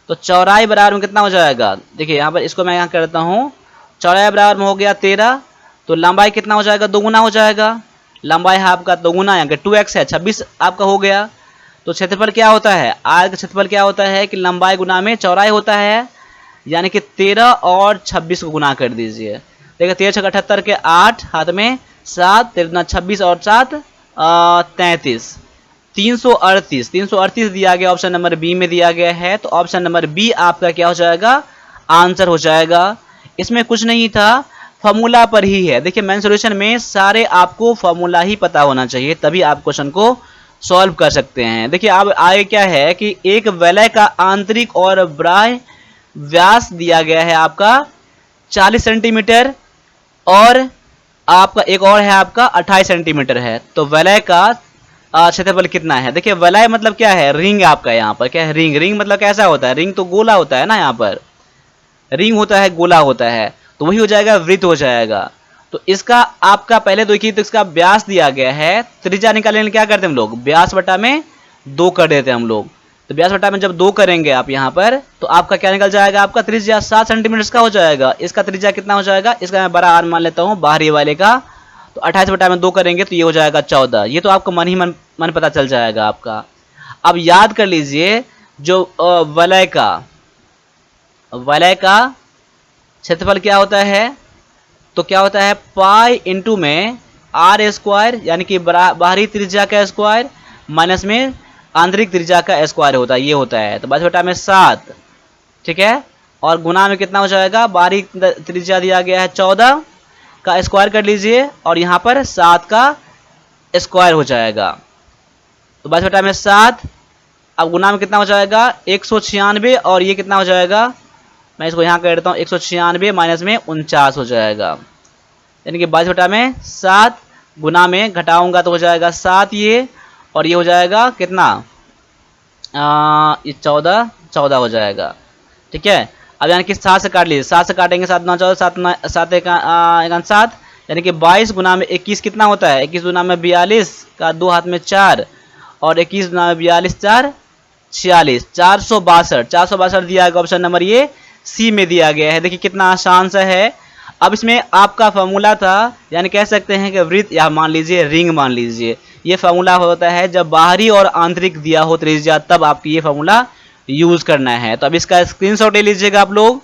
तो चौड़ाई बराबर में कितना हो जाएगा। देखिए यहाँ पर इसको मैं यहाँ करता हूँ, चौड़ाई बराबर में हो गया 13, तो लंबाई कितना हो जाएगा, दोगुना हो जाएगा। लंबाई है आपका दोगुना, यहाँ 2x है 26 आपका हो गया। तो क्षेत्रफल क्या होता है, आयत का क्षेत्रफल क्या होता है कि लंबाई गुना में चौड़ाई होता है, यानी कि 13 और 26 को गुना कर दीजिए। देखिए 13 6 78 के 8 हाथ में 7, 13 26 और 7 33, 338 दिया गया, ऑप्शन नंबर बी में दिया गया है। तो ऑप्शन नंबर बी आपका क्या हो जाएगा, आंसर हो जाएगा। इसमें कुछ नहीं था, फॉर्मूला पर ही है। देखिए मेंसुरेशन में सारे आपको फॉर्मूला ही पता होना चाहिए, तभी आप क्वेश्चन को सॉल्व कर सकते हैं। देखिए अब आगे क्या है कि एक वलय का आंतरिक और बाह्य व्यास दिया गया है आपका 40 सेंटीमीटर, और आपका एक और है आपका 28 सेंटीमीटर है। तो वलय का क्षेत्रफल कितना है। देखिए वलय मतलब क्या है, रिंग आपका यहाँ पर क्या है, रिंग। रिंग मतलब कैसा होता है, रिंग तो गोला होता है ना, यहाँ पर रिंग होता है, गोला होता है, तो वही हो जाएगा, वृत्त हो जाएगा। तो इसका आपका पहले देखिए, तो इसका व्यास दिया गया है, त्रिज्या निकालने के लिए क्या करते हैं हम लोग, व्यास बटा में 2 कर देते हैं हम लोग। तो व्यास बटा में जब 2 करेंगे आप यहाँ पर, तो आपका क्या निकल जाएगा, आपका त्रिज्या 7 सेंटीमीटर का हो जाएगा। इसका त्रिज्या कितना हो जाएगा, इसका मैं बड़ा आर मान लेता हूँ बाहरी वाले का। तो 28 बटा में 2 करेंगे तो ये हो जाएगा 14। ये तो आपको मन ही मन पता चल जाएगा आपका। अब याद कर लीजिए, जो वलय का क्षेत्रफल क्या होता है, तो क्या होता है, पाई इंटू में आर स्क्वायर, यानी कि बाहरी त्रिज्या का स्क्वायर माइनस में आंतरिक त्रिज्या का स्क्वायर होता है, ये होता है। तो 22 बटा में 7, ठीक है, और गुना में कितना हो जाएगा, बाहरी त्रिज्या दिया गया है 14 का स्क्वायर कर लीजिए, और यहाँ पर 7 का स्क्वायर हो जाएगा। तो 22 बटा में 7, अब गुना में कितना हो जाएगा, 196, और ये कितना हो जाएगा, मैं इसको यहाँ कर देता हूँ, 196 माइनस में 49 हो जाएगा। यानी कि 22 बटा में 7 गुना में घटाऊंगा तो हो जाएगा 7 ये, और ये हो जाएगा कितना, ये 14 हो जाएगा, ठीक है। अब यानी कि 7 से काट लीजिए, 7 से काटेंगे, 7 9 14, 7 1 7, यानी कि 22 गुना में 21 कितना होता है, 21 गुना में 42 का 2 हाथ में 4, और 21 गुना में 42 4 46, 462 दिया गया, ऑप्शन नंबर ये सी में दिया गया है। देखिए कितना आसान सा है। अब इसमें आपका फॉर्मूला था, यानी कह सकते हैं कि वृत्त, या मान लीजिए रिंग मान लीजिए, ये फॉर्मूला होता है जब बाहरी और आंतरिक दिया हो त्रिज्या, तब आपको ये फॉर्मूला यूज करना है। तो अब इसका स्क्रीनशॉट ले लीजिएगा आप लोग,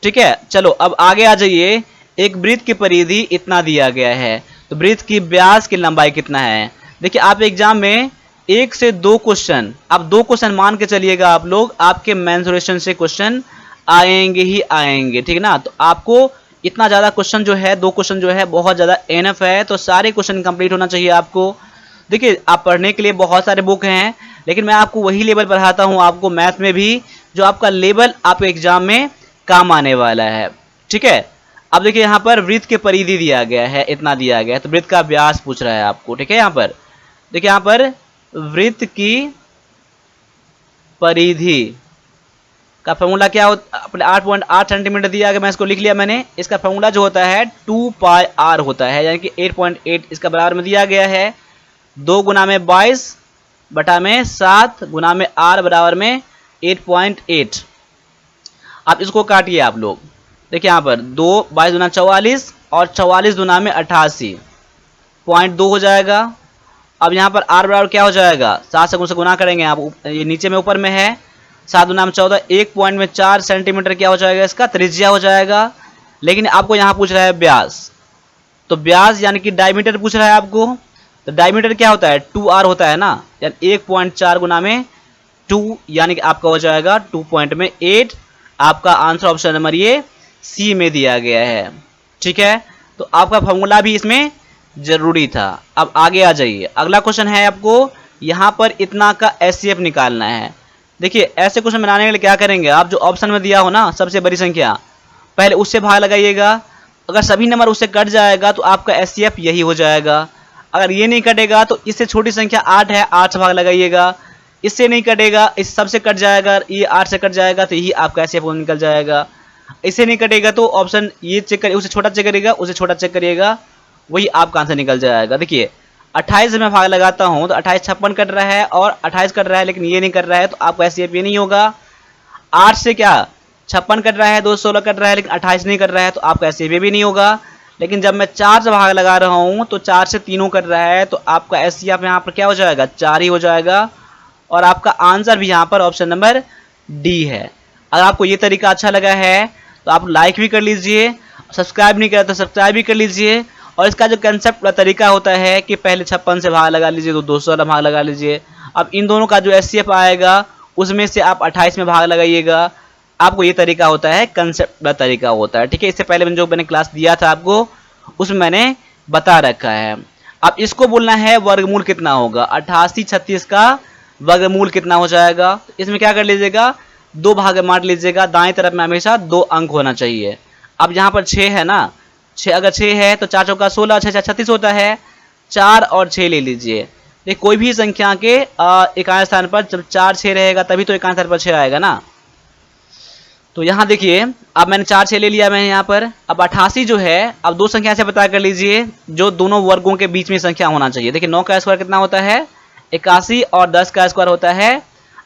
ठीक है। चलो अब आगे आ जाइए। एक वृत्त की परिधि इतना दिया गया है, तो वृत्त की व्यास की लंबाई कितना है। देखिए आप एग्जाम में 1 से 2 क्वेश्चन, आप 2 क्वेश्चन मान के चलिएगा आप लोग, आपके मेंसुरेशन से क्वेश्चन आएंगे ही आएंगे, ठीक ना। तो आपको इतना ज़्यादा क्वेश्चन जो है, 2 क्वेश्चन जो है बहुत ज़्यादा एनफ है, तो सारे क्वेश्चन कंप्लीट होना चाहिए आपको। देखिए आप पढ़ने के लिए बहुत सारे बुक हैं, लेकिन मैं आपको वही लेवल पढ़ाता हूँ आपको मैथ में भी, जो आपका लेवल आपके एग्जाम में काम आने वाला है, ठीक है। अब देखिए यहाँ पर वृत्त के परिधि दिया गया है, इतना दिया गया है, तो वृत्त का व्यास पूछ रहा है आपको, ठीक है। यहाँ पर देखिए, यहाँ पर वृत्त की परिधि का फॉर्मूला क्या होता है, अपने 8.8 सेंटीमीटर दिया गया, मैं इसको लिख लिया मैंने। इसका फॉर्मूला जो होता है 2 पाई आर होता है, यानी कि 8.8 इसका बराबर में दिया गया है। 2 गुना में 22 बटा में 7 गुना में आर बराबर में 8.8। आप इसको काटिए आप लोग। देखिए यहाँ पर 2 22 गुना 44, और 44 गुना में 88.2 हो जाएगा। अब यहाँ पर आर बराबर क्या हो जाएगा, 7 से गुना करेंगे आप, ये नीचे में ऊपर में है, 7 गुना में 14, 1.4 सेंटीमीटर क्या हो जाएगा, इसका त्रिज्या हो जाएगा। लेकिन आपको यहाँ पूछ रहा है व्यास, तो व्यास यानी कि डायमीटर पूछ रहा है आपको। तो डायमीटर क्या होता है, 2r होता है ना, यानी 1.4 गुना में 2, यानी कि आपका हो जाएगा 2.8। आपका आंसर ऑप्शन नंबर ये सी में दिया गया है, ठीक है। तो आपका फॉर्मूला भी इसमें जरूरी था। अब आगे आ जाइए, अगला क्वेश्चन है आपको यहाँ पर इतना का एचसीएफ निकालना है। देखिए ऐसे क्वेश्चन बनाने के लिए क्या करेंगे आप, जो ऑप्शन में दिया हो ना सबसे बड़ी संख्या, पहले उससे भाग लगाइएगा। अगर सभी नंबर उससे कट जाएगा तो आपका एचसीएफ यही हो जाएगा। अगर ये नहीं कटेगा तो इससे छोटी संख्या 8 है, 8 से भाग लगाइएगा। इससे नहीं कटेगा, इस सबसे कट जाएगा, ये 8 से कट जाएगा, तो यही आपका एचसीएफ निकल जाएगा। इससे नहीं कटेगा तो ऑप्शन ये चेक करिए, उसे छोटा चेक करिएगा, उसे छोटा चेक करिएगा, वही आपका आंसर निकल जाएगा। देखिए 28 में भाग लगाता हूं तो 28 56 कट रहा है, और 28 कट रहा है, लेकिन ये नहीं कट रहा है, तो आपका एचसीएफ ये नहीं होगा। 8 से क्या 56 कट रहा है, 216 कट रहा है, लेकिन 28 नहीं कट रहा है, तो आपका एचसीएफ भी नहीं होगा। लेकिन जब मैं 4 से भाग लगा रहा हूं तो 4 से तीनों कट रहा है, तो आपका एचसीएफ यहाँ पर क्या हो जाएगा, 4 ही हो जाएगा। और आपका आंसर भी यहाँ पर ऑप्शन नंबर डी है। अगर आपको ये तरीका अच्छा लगा है तो आप लाइक भी कर लीजिए, सब्सक्राइब नहीं किया तो सब्सक्राइब भी कर लीजिए, और इसका जो कंसेप्ट का तरीका होता है कि पहले 56 से भाग लगा लीजिए तो 200 वाला भाग लगा लीजिए। अब इन दोनों का जो एचसीएफ आएगा उसमें से आप 28 में भाग लगाइएगा। आपको ये तरीका होता है, कंसेप्ट का तरीका होता है, ठीक है। इससे पहले जो मैंने क्लास दिया था आपको उसमें मैंने बता रखा है। अब इसको बोलना है वर्गमूल कितना होगा, 88 36 का वर्गमूल कितना हो जाएगा। इसमें क्या कर लीजिएगा, 2 भाग में बांट लीजिएगा, दाएं तरफ में हमेशा 2 अंक होना चाहिए। अब यहाँ पर 6 है ना, 6 अगर 6 है तो 4 चौका 16, 6 36 होता है, 4 और 6 ले लीजिए। ये कोई भी संख्या के एकांश स्थान पर जब 4 6 रहेगा तभी तो एकांश स्थान पर 6 आएगा ना। तो यहाँ देखिए अब मैंने 4 6 ले लिया मैंने यहाँ पर। अब 88 जो है, अब 2 संख्या से पता कर लीजिए जो दोनों वर्गों के बीच में संख्या होना चाहिए। देखिए 9 का स्क्वायर कितना होता है 81 और 10 का स्क्वायर होता है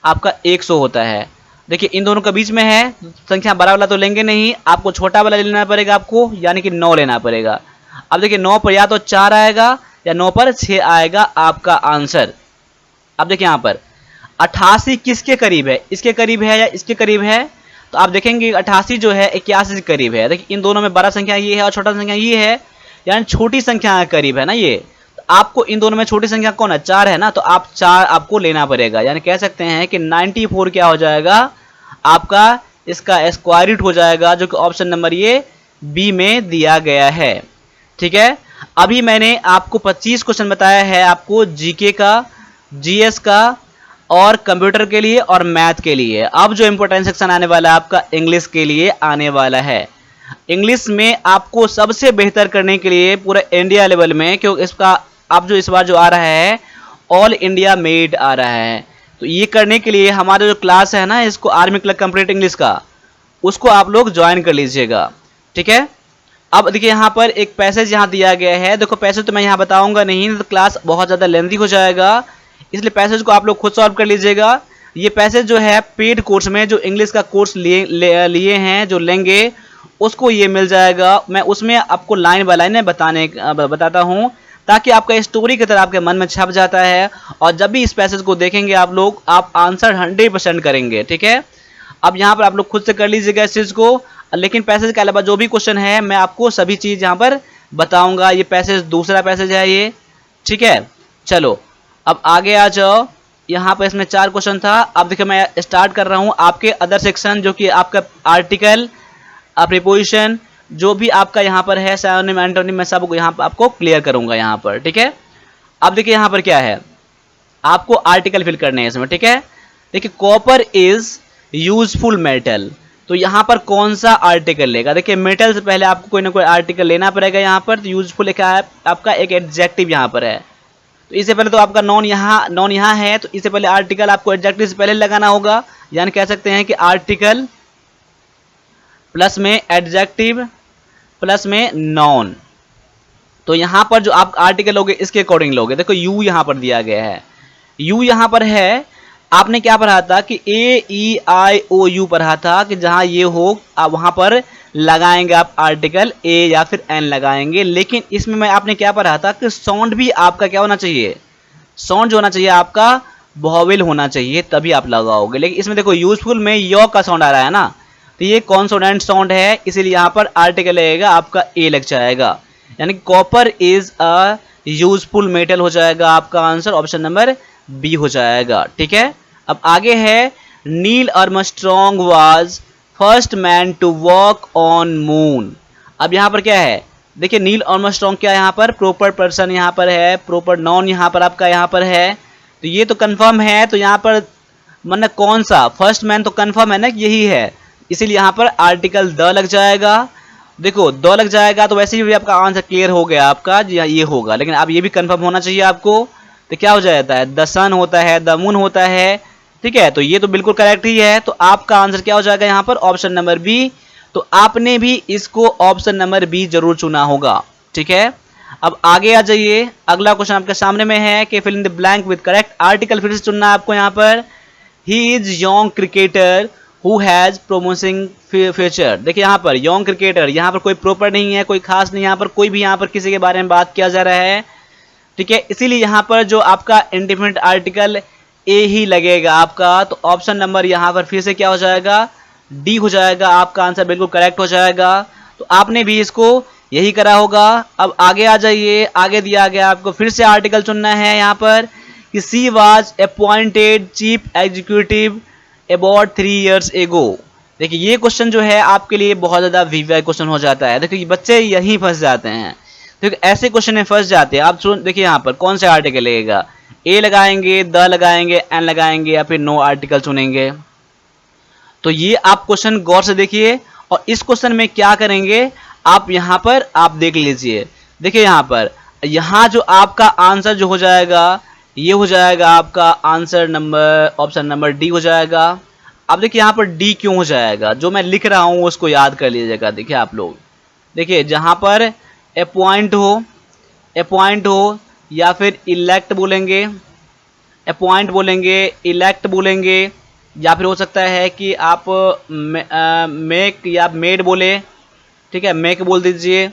आपका 100 होता है। देखिए इन दोनों के बीच में है, संख्या बड़ा वाला तो लेंगे नहीं, आपको छोटा वाला लेना पड़ेगा आपको, यानी कि 9 लेना पड़ेगा। अब देखिए 9 पर या तो 4 आएगा या 9 पर 6 आएगा आपका आंसर। अब देखिए यहाँ पर 88 किसके करीब है, इसके करीब है या इसके करीब है, तो आप देखेंगे 88 जो है 81 के करीब है। देखिए इन दोनों में बड़ा संख्या ये है और छोटा संख्या ये है, यानी छोटी संख्या के करीब है ना ये। तो आपको इन दोनों में छोटी संख्या कौन है, 4 है ना, तो आप 4 आपको लेना पड़ेगा। यानी कह सकते हैं कि 94 क्या हो जाएगा आपका, इसका स्क्वायर रूट हो जाएगा, जो कि ऑप्शन नंबर ये बी में दिया गया है। ठीक है, अभी मैंने आपको 25 क्वेश्चन बताया है, आपको जीके का, जीएस का और कंप्यूटर के लिए और मैथ के लिए। अब जो इंपॉर्टेंट सेक्शन आने वाला है आपका इंग्लिश के लिए आने वाला है। इंग्लिश में आपको सबसे बेहतर करने के लिए पूरा इंडिया लेवल में, क्योंकि इसका अब जो इस बार जो आ रहा है ऑल इंडिया मेड आ रहा है, तो ये करने के लिए हमारा जो क्लास है ना, इसको आर्मी क्लर्क कंप्लीट इंग्लिश का, उसको आप लोग ज्वाइन कर लीजिएगा। ठीक है, अब देखिए यहाँ पर एक पैसेज यहाँ दिया गया है। देखो पैसेज तो मैं यहाँ बताऊंगा नहीं, तो क्लास बहुत ज़्यादा लेंथी हो जाएगा, इसलिए पैसेज को आप लोग खुद सॉल्व कर लीजिएगा। ये पैसेज जो है पेड कोर्स में जो इंग्लिश का कोर्स लिए हैं, जो लेंगे उसको ये मिल जाएगा। मैं उसमें आपको लाइन बाय लाइन बताता हूँ, ताकि आपका स्टोरी की तरह आपके मन में छप जाता है, और जब भी इस पैसेज को देखेंगे आप लोग, आप आंसर 100% करेंगे। ठीक है, अब यहाँ पर आप लोग खुद से कर लीजिएगा इस चीज़ को, लेकिन पैसेज के अलावा जो भी क्वेश्चन है मैं आपको सभी चीज़ यहाँ पर बताऊंगा। ये पैसेज दूसरा पैसेज है ये। ठीक है, चलो अब आगे आ जाओ। यहाँ पर इसमें 4 क्वेश्चन था। अब देखिए मैं स्टार्ट कर रहा हूँ आपके अदर सेक्शन, जो कि आपका आर्टिकल, प्रीपोजिशन, जो भी आपका यहाँ पर है, सिनोनिम एंटोनिम, मैं सब यहाँ पर आपको क्लियर करूँगा यहाँ पर। ठीक है, अब देखिए यहाँ पर क्या है, आपको आर्टिकल फिल करने हैं इसमें। ठीक है, देखिए कॉपर इज यूजफुल मेटल, तो यहाँ पर कौन सा आर्टिकल लेगा। देखिए मेटल से पहले आपको कोई ना कोई आर्टिकल लेना पड़ेगा यहाँ पर। तो यूजफुल आपका एक एडजेक्टिव यहाँ पर है, तो इससे पहले तो आपका नॉन यहाँ है, तो इससे पहले आर्टिकल आपको एडजेक्टिव से पहले लगाना होगा। यानी कह सकते हैं कि आर्टिकल प्लस में एडजेक्टिव प्लस में नॉन। तो यहाँ पर जो आप आर्टिकल लोगे इसके अकॉर्डिंग लोगे। देखो यू यहाँ पर दिया गया है, यू यहाँ पर है, आपने क्या पढ़ा था कि AEIOU पढ़ा था, कि जहाँ ये हो आप वहाँ पर लगाएंगे आप आर्टिकल ए या फिर एन लगाएंगे। लेकिन इसमें मैं आपने क्या पढ़ा था कि साउंड भी आपका क्या होना चाहिए, साउंड जो होना चाहिए आपका वॉवेल होना चाहिए, तभी आप लगाओगे। लेकिन इसमें देखो यूजफुल में यॉ का साउंड आ रहा है ना, तो ये कॉन्सोनेंट साउंड है, इसीलिए यहाँ पर आर्टिकल लगेगा आपका ए लग जाएगा। यानी copper is a useful metal हो जाएगा आपका आंसर, ऑप्शन नंबर बी हो जाएगा। ठीक है, अब आगे है Neil Armstrong was first man to walk on moon. अब यहाँ पर क्या है, देखिए नील आर्मस्ट्रॉन्ग क्या यहाँ पर प्रॉपर पर्सन यहाँ पर है, प्रॉपर नाउन यहाँ पर आपका यहाँ पर है, तो ये तो कंफर्म है। तो यहाँ पर मतलब कौन सा फर्स्ट मैन तो कंफर्म है ना कि यही है, इसीलिए यहाँ पर आर्टिकल द लग जाएगा। देखो द लग जाएगा तो वैसे भी आपका आंसर क्लियर हो गया आपका, जी हाँ ये होगा। लेकिन अब ये भी कंफर्म होना चाहिए आपको, तो क्या हो जाता है, द सन होता है, द मून होता है। ठीक है, तो ये तो बिल्कुल करेक्ट ही है, तो आपका आंसर क्या हो जाएगा यहाँ पर, ऑप्शन नंबर बी। तो आपने भी इसको ऑप्शन नंबर बी जरूर चुना होगा। ठीक है, अब आगे आ जाइए, अगला क्वेश्चन आपके सामने में है कि fill in the blank with correct article. फिर से चुनना है आपको यहाँ पर, he is young cricketer who has promising future. देखिए यहाँ पर यंग क्रिकेटर, यहाँ पर कोई प्रॉपर नहीं है, कोई खास नहीं, यहाँ पर कोई भी यहाँ पर किसी के बारे में बात किया जा रहा है। ठीक है, इसीलिए यहाँ पर जो आपका इंडिपेंडेंट आर्टिकल ए ही लगेगा आपका। तो ऑप्शन नंबर यहाँ पर फिर से क्या हो जाएगा, डी हो जाएगा। आपका आंसर बिल्कुल करेक्ट हो जाएगा। तो आपने भी इसको यही करा होगा। अब आगे आ जाइए, आगे दिया गया आपको फिर से आर्टिकल चुनना है यहाँ पर कि she was appointed chief executive about 3 years ago। देखिए ये क्वेश्चन जो है आपके लिए बहुत ज़्यादा वीवीआई क्वेश्चन हो जाता है। देखिए बच्चे यहीं फंस जाते हैं, तो ऐसे क्वेश्चन में फंस जाते हैं। आप सुन देखिए यहाँ पर कौन से आर्टिकल लगेगा, ए लगाएंगे, द लगाएंगे, एन लगाएंगे या फिर नो आर्टिकल चुनेंगे। तो ये आप क्वेश्चन गौर से देखिए और इस क्वेश्चन में क्या करेंगे आप यहाँ पर आप देख लीजिए। देखिए यहाँ पर यहाँ जो आपका आंसर जो हो जाएगा ये हो जाएगा आपका answer number option number D हो जाएगा। अब देखिए यहाँ पर डी क्यों हो जाएगा, जो मैं लिख रहा हूँ उसको याद कर लीजिएगा। देखिए आप लोग देखिए जहाँ पर अपॉइंट हो या फिर इलेक्ट बोलेंगे, अपॉइंट बोलेंगे, इलेक्ट बोलेंगे, या फिर हो सकता है कि आप मेक या मेड बोले, ठीक है, मेक बोल दीजिए,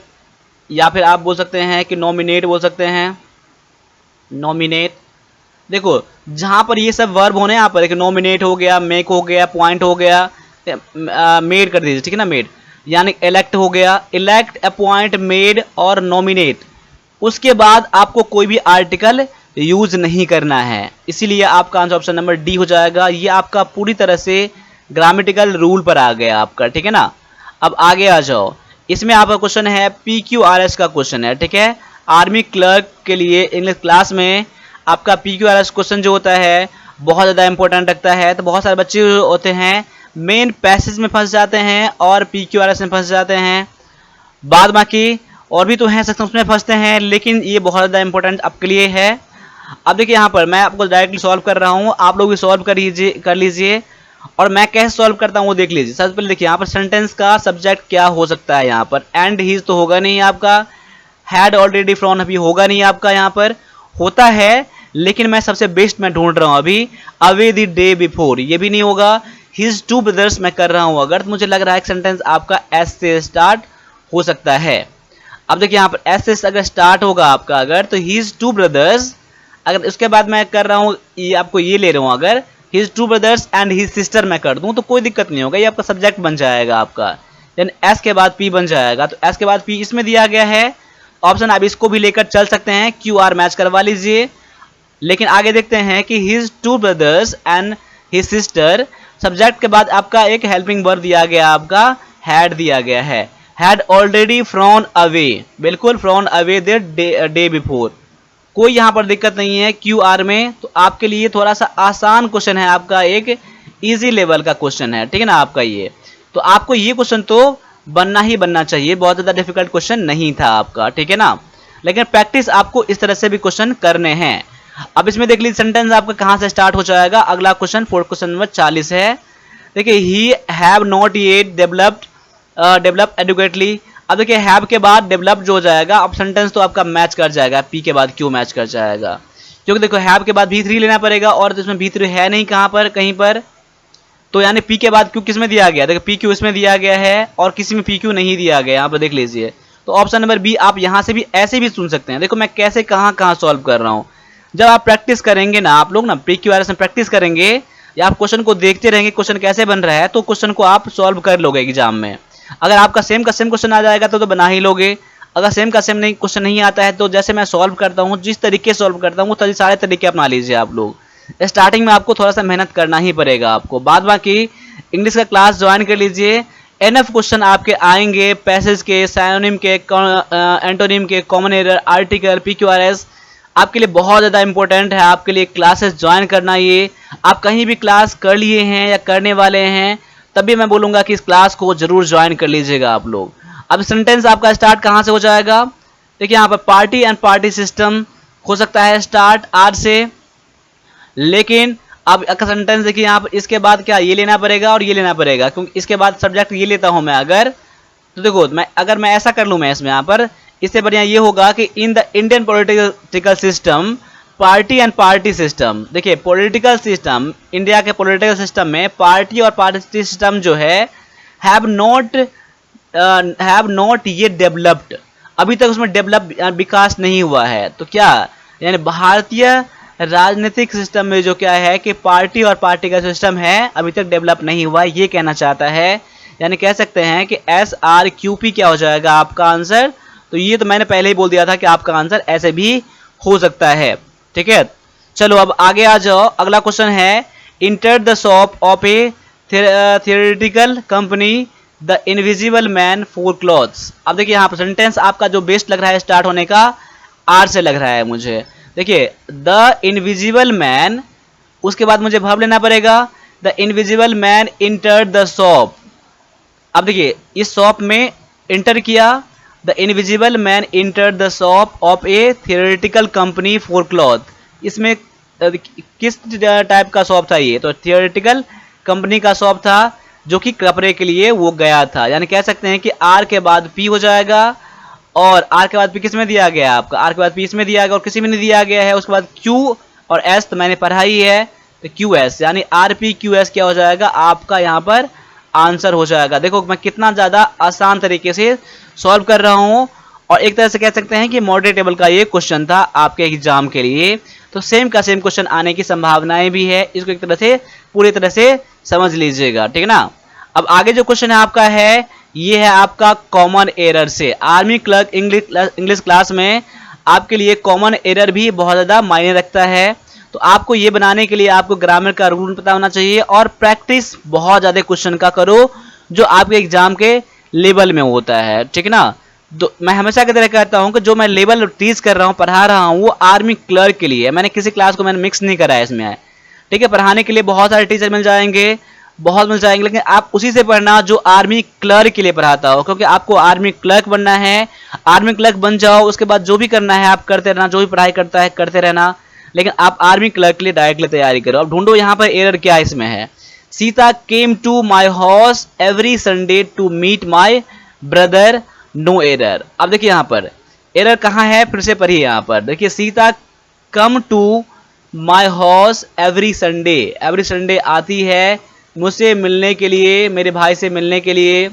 या फिर आप बोल सकते हैं कि नॉमिनेट बोल सकते हैं, नॉमिनेट। देखो जहाँ पर ये सब वर्ब होने यहाँ पर एक नॉमिनेट हो गया, मेक हो गया, पॉइंट हो गया, मेड कर दीजिए, ठीक है ना, मेड, यानी इलेक्ट हो गया, इलेक्ट, अपॉइंट, मेड और नॉमिनेट। उसके बाद आपको कोई भी आर्टिकल यूज नहीं करना है, इसीलिए आपका आंसर ऑप्शन नंबर डी हो जाएगा। ये आपका पूरी तरह से ग्रामेटिकल रूल पर आ गया आपका, ठीक है ना। अब आगे आ जाओ, इसमें आपका क्वेश्चन है PQRS का क्वेश्चन है, ठीक है। आर्मी क्लर्क के लिए इंग्लिश क्लास में आपका PQRS क्वेश्चन जो होता है बहुत ज़्यादा इंपॉर्टेंट रखता है। तो बहुत सारे बच्चे होते हैं मेन पैसेज में फंस जाते हैं और PQRS में फंस जाते हैं, बाद बाकी और भी तो हैं सेक्शन उसमें फंसते हैं, लेकिन ये बहुत ज़्यादा इंपॉर्टेंट आपके लिए है। अब देखिए यहाँ पर मैं आपको डायरेक्टली सॉल्व कर रहा हूँ, आप लोग भी सॉल्व कर लीजिए और मैं कैसे सॉल्व करता हूँ वो देख लीजिए। सबसे पहले देखिए यहाँ पर सेंटेंस का सब्जेक्ट क्या हो सकता है, यहाँ पर एंड हीज तो होगा नहीं आपका, हैड ऑलरेडी फ्रॉन अभी होगा नहीं आपका, यहाँ पर होता है लेकिन मैं सबसे बेस्ट मैं ढूंढ रहा हूँ अभी, अवे द डे बिफोर ये भी नहीं होगा, हिज टू ब्रदर्स मैं कर रहा हूँ अगर, तो मुझे लग रहा है सेंटेंस आपका एस से स्टार्ट हो सकता है। अब देखिए यहाँ पर एस से अगर स्टार्ट होगा आपका अगर, तो हिज टू ब्रदर्स, अगर उसके बाद मैं कर रहा हूँ ये आपको ये ले रहा हूँ अगर his two brothers and his sister मैं कर दूँ तो कोई दिक्कत नहीं होगा, ये आपका सब्जेक्ट बन जाएगा आपका। देन एस के बाद पी बन जाएगा, तो एस के बाद पी इसमें दिया गया है ऑप्शन, आप इसको भी लेकर चल सकते हैं, क्यू आर मैच करवा लीजिए। लेकिन आगे देखते हैं कि his two brothers and his sister, subject के बाद आपका एक हेल्पिंग वर्ब दिया गया, आपका हैड दिया गया है, हैड ऑलरेडी फ्रॉन अवे, बिल्कुल frown away the day before, कोई यहाँ पर दिक्कत नहीं है क्यू आर में। तो आपके लिए थोड़ा सा आसान क्वेश्चन है आपका, एक इजी लेवल का क्वेश्चन है, ठीक है ना आपका ये। तो आपको ये क्वेश्चन तो बनना ही बनना चाहिए, बहुत ज़्यादा डिफिकल्ट क्वेश्चन नहीं था आपका, ठीक है ना। लेकिन प्रैक्टिस आपको इस तरह से भी क्वेश्चन करने हैं। अब इसमें देख लीजिए सेंटेंस आपका कहाँ से स्टार्ट हो जाएगा। अगला क्वेश्चन फोर्थ क्वेश्चन नंबर 40 है। देखिए he have not yet developed adequately. अब देखिए हैव के बाद डेवलप जो हो जाएगा, अब सेंटेंस तो आपका मैच कर जाएगा, पी के बाद क्यों मैच कर जाएगा, क्योंकि देखो हैव के बाद V3 लेना पड़ेगा और इसमें V3 है नहीं कहाँ पर कहीं पर, तो यानी पी के बाद क्यू किस में दिया गया, देखो पी क्यू इसमें दिया गया है और किसी में पी क्यू नहीं दिया गया, यहाँ पर देख लीजिए। तो ऑप्शन नंबर बी आप यहाँ से भी ऐसे भी सुन सकते हैं। देखो मैं कैसे कहाँ कहाँ सॉल्व कर रहा हूँ, जब आप प्रैक्टिस करेंगे ना, आप लोग ना PQRS में प्रैक्टिस करेंगे या आप क्वेश्चन को देखते रहेंगे क्वेश्चन कैसे बन रहा है, तो क्वेश्चन को आप सॉल्व कर लोगे एग्जाम में। अगर आपका सेम का सेम क्वेश्चन आ जाएगा तो बना ही लोगे, अगर सेम का सेम नहीं क्वेश्चन नहीं आता है तो जैसे मैं सॉल्व करता हूँ, जिस तरीके सॉल्व करता हूँ तो सारे तरीके अपना लीजिए आप लोग। स्टार्टिंग में आपको थोड़ा सा मेहनत करना ही पड़ेगा आपको, बाद बाकी इंग्लिश का क्लास ज्वाइन कर लीजिए। एनएफ क्वेश्चन आपके आएंगे, पैसेज के, साइनोनिम के, एंटोनिम के, कॉमन एरर, आर्टिकल, PQRS आपके लिए बहुत ज़्यादा इंपॉर्टेंट है। आपके लिए क्लासेस ज्वाइन करना, ये आप कहीं भी क्लास कर लिए हैं या करने वाले हैं तभी मैं बोलूँगा कि इस क्लास को जरूर ज्वाइन कर लीजिएगा आप लोग। अब सेंटेंस आपका स्टार्ट कहाँ से हो जाएगा, देखिए यहाँ पर पार्टी एंड पार्टी सिस्टम हो सकता है स्टार्ट आज से, लेकिन अब सेंटेंस देखिए यहाँ पर इसके बाद क्या ये लेना पड़ेगा और ये लेना पड़ेगा, क्योंकि इसके बाद सब्जेक्ट ये लेता हूँ मैं अगर, तो देखो अगर मैं ऐसा कर लूँ मैं इसमें यहाँ पर, इससे बढ़िया ये होगा कि in the Indian political system party and party system. देखिए पॉलिटिकल सिस्टम, इंडिया के पॉलिटिकल सिस्टम में पार्टी और पार्टी सिस्टम जो है हैव नॉट ये डेवलप्ड, अभी तक उसमें डेवलप विकास नहीं हुआ है। तो क्या यानी भारतीय राजनीतिक सिस्टम में जो क्या है कि पार्टी और पार्टी का सिस्टम है अभी तक डेवलप नहीं हुआ, ये कहना चाहता है। यानी कह सकते हैं कि SRQP क्या हो जाएगा आपका आंसर, तो ये तो मैंने पहले ही बोल दिया था कि आपका आंसर ऐसे भी हो सकता है। ठीक है, चलो अब आगे आ जाओ। अगला क्वेश्चन है, enter the shop of A theoretical company the invisible man for clothes. अब देखिए यहाँ पर सेंटेंस आपका जो बेस्ट लग रहा है स्टार्ट होने का आर से लग रहा है मुझे। देखिए द इनविजिबल मैन, उसके बाद मुझे वर्ब लेना पड़ेगा। The invisible man enter the shop. अब देखिए इस शॉप में इंटर किया, the invisible man enter the shop of A theoretical company for cloth. इसमें किस टाइप का शॉप था ये? तो थियोरेटिकल कंपनी का शॉप था जो कि कपड़े के लिए वो गया था। यानी कह सकते हैं कि आर के बाद पी हो जाएगा, और आर के बाद पी किस में दिया गया है आपका? आर के बाद पी इसमें दिया गया और किसी में नहीं दिया गया है। उसके बाद क्यू और एस तो मैंने पढ़ा ही है, तो क्यू एस यानी आर पी क्यू एस क्या हो जाएगा आपका यहाँ पर आंसर हो जाएगा। देखो मैं कितना ज़्यादा आसान तरीके से सॉल्व कर रहा हूँ, और एक तरह से कह सकते हैं कि मॉडरेट टेबल का ये क्वेश्चन था आपके एग्जाम के लिए। तो सेम का सेम क्वेश्चन आने की संभावनाएं भी है, इसको एक तरह से पूरी तरह से समझ लीजिएगा। ठीक है ना। अब आगे जो क्वेश्चन है आपका है, ये है आपका कॉमन एरर से। आर्मी क्लर्क इंग्लिश क्लास में आपके लिए कॉमन एरर भी बहुत ज़्यादा मायने रखता है। तो आपको ये बनाने के लिए आपको ग्रामर का रूल पता होना चाहिए, और प्रैक्टिस बहुत ज़्यादा क्वेश्चन का करो जो आपके एग्जाम के लेवल में होता है। ठीक है ना। तो मैं हमेशा की तरह कहता हूँ कि जो मैं लेवल टीच कर रहा हूँ, पढ़ा रहा हूँ, वो आर्मी क्लर्क के लिए। मैंने किसी क्लास को मैंने मिक्स नहीं करा है इसमें। ठीक है, पढ़ाने के लिए बहुत सारे टीचर मिल जाएंगे, बहुत मिल जाएंगे, लेकिन आप उसी से पढ़ना जो आर्मी क्लर्क के लिए पढ़ाता हो, क्योंकि आपको आर्मी क्लर्क बनना है। आर्मी क्लर्क बन जाओ, उसके बाद जो भी करना है आप करते रहना, जो भी पढ़ाई करता है करते रहना, लेकिन आप आर्मी क्लर्क के लिए डायरेक्टली तैयारी करो। अब ढूंढो यहाँ पर एरर क्या इसमें है। Sita came to my house every Sunday to meet my brother, no error. अब देखिए यहाँ पर एरर कहाँ है, फिर से पढ़िए। यहाँ पर देखिए Sita come to my house every Sunday, every Sunday आती है मुझसे मिलने के लिए, मेरे भाई से मिलने के लिए।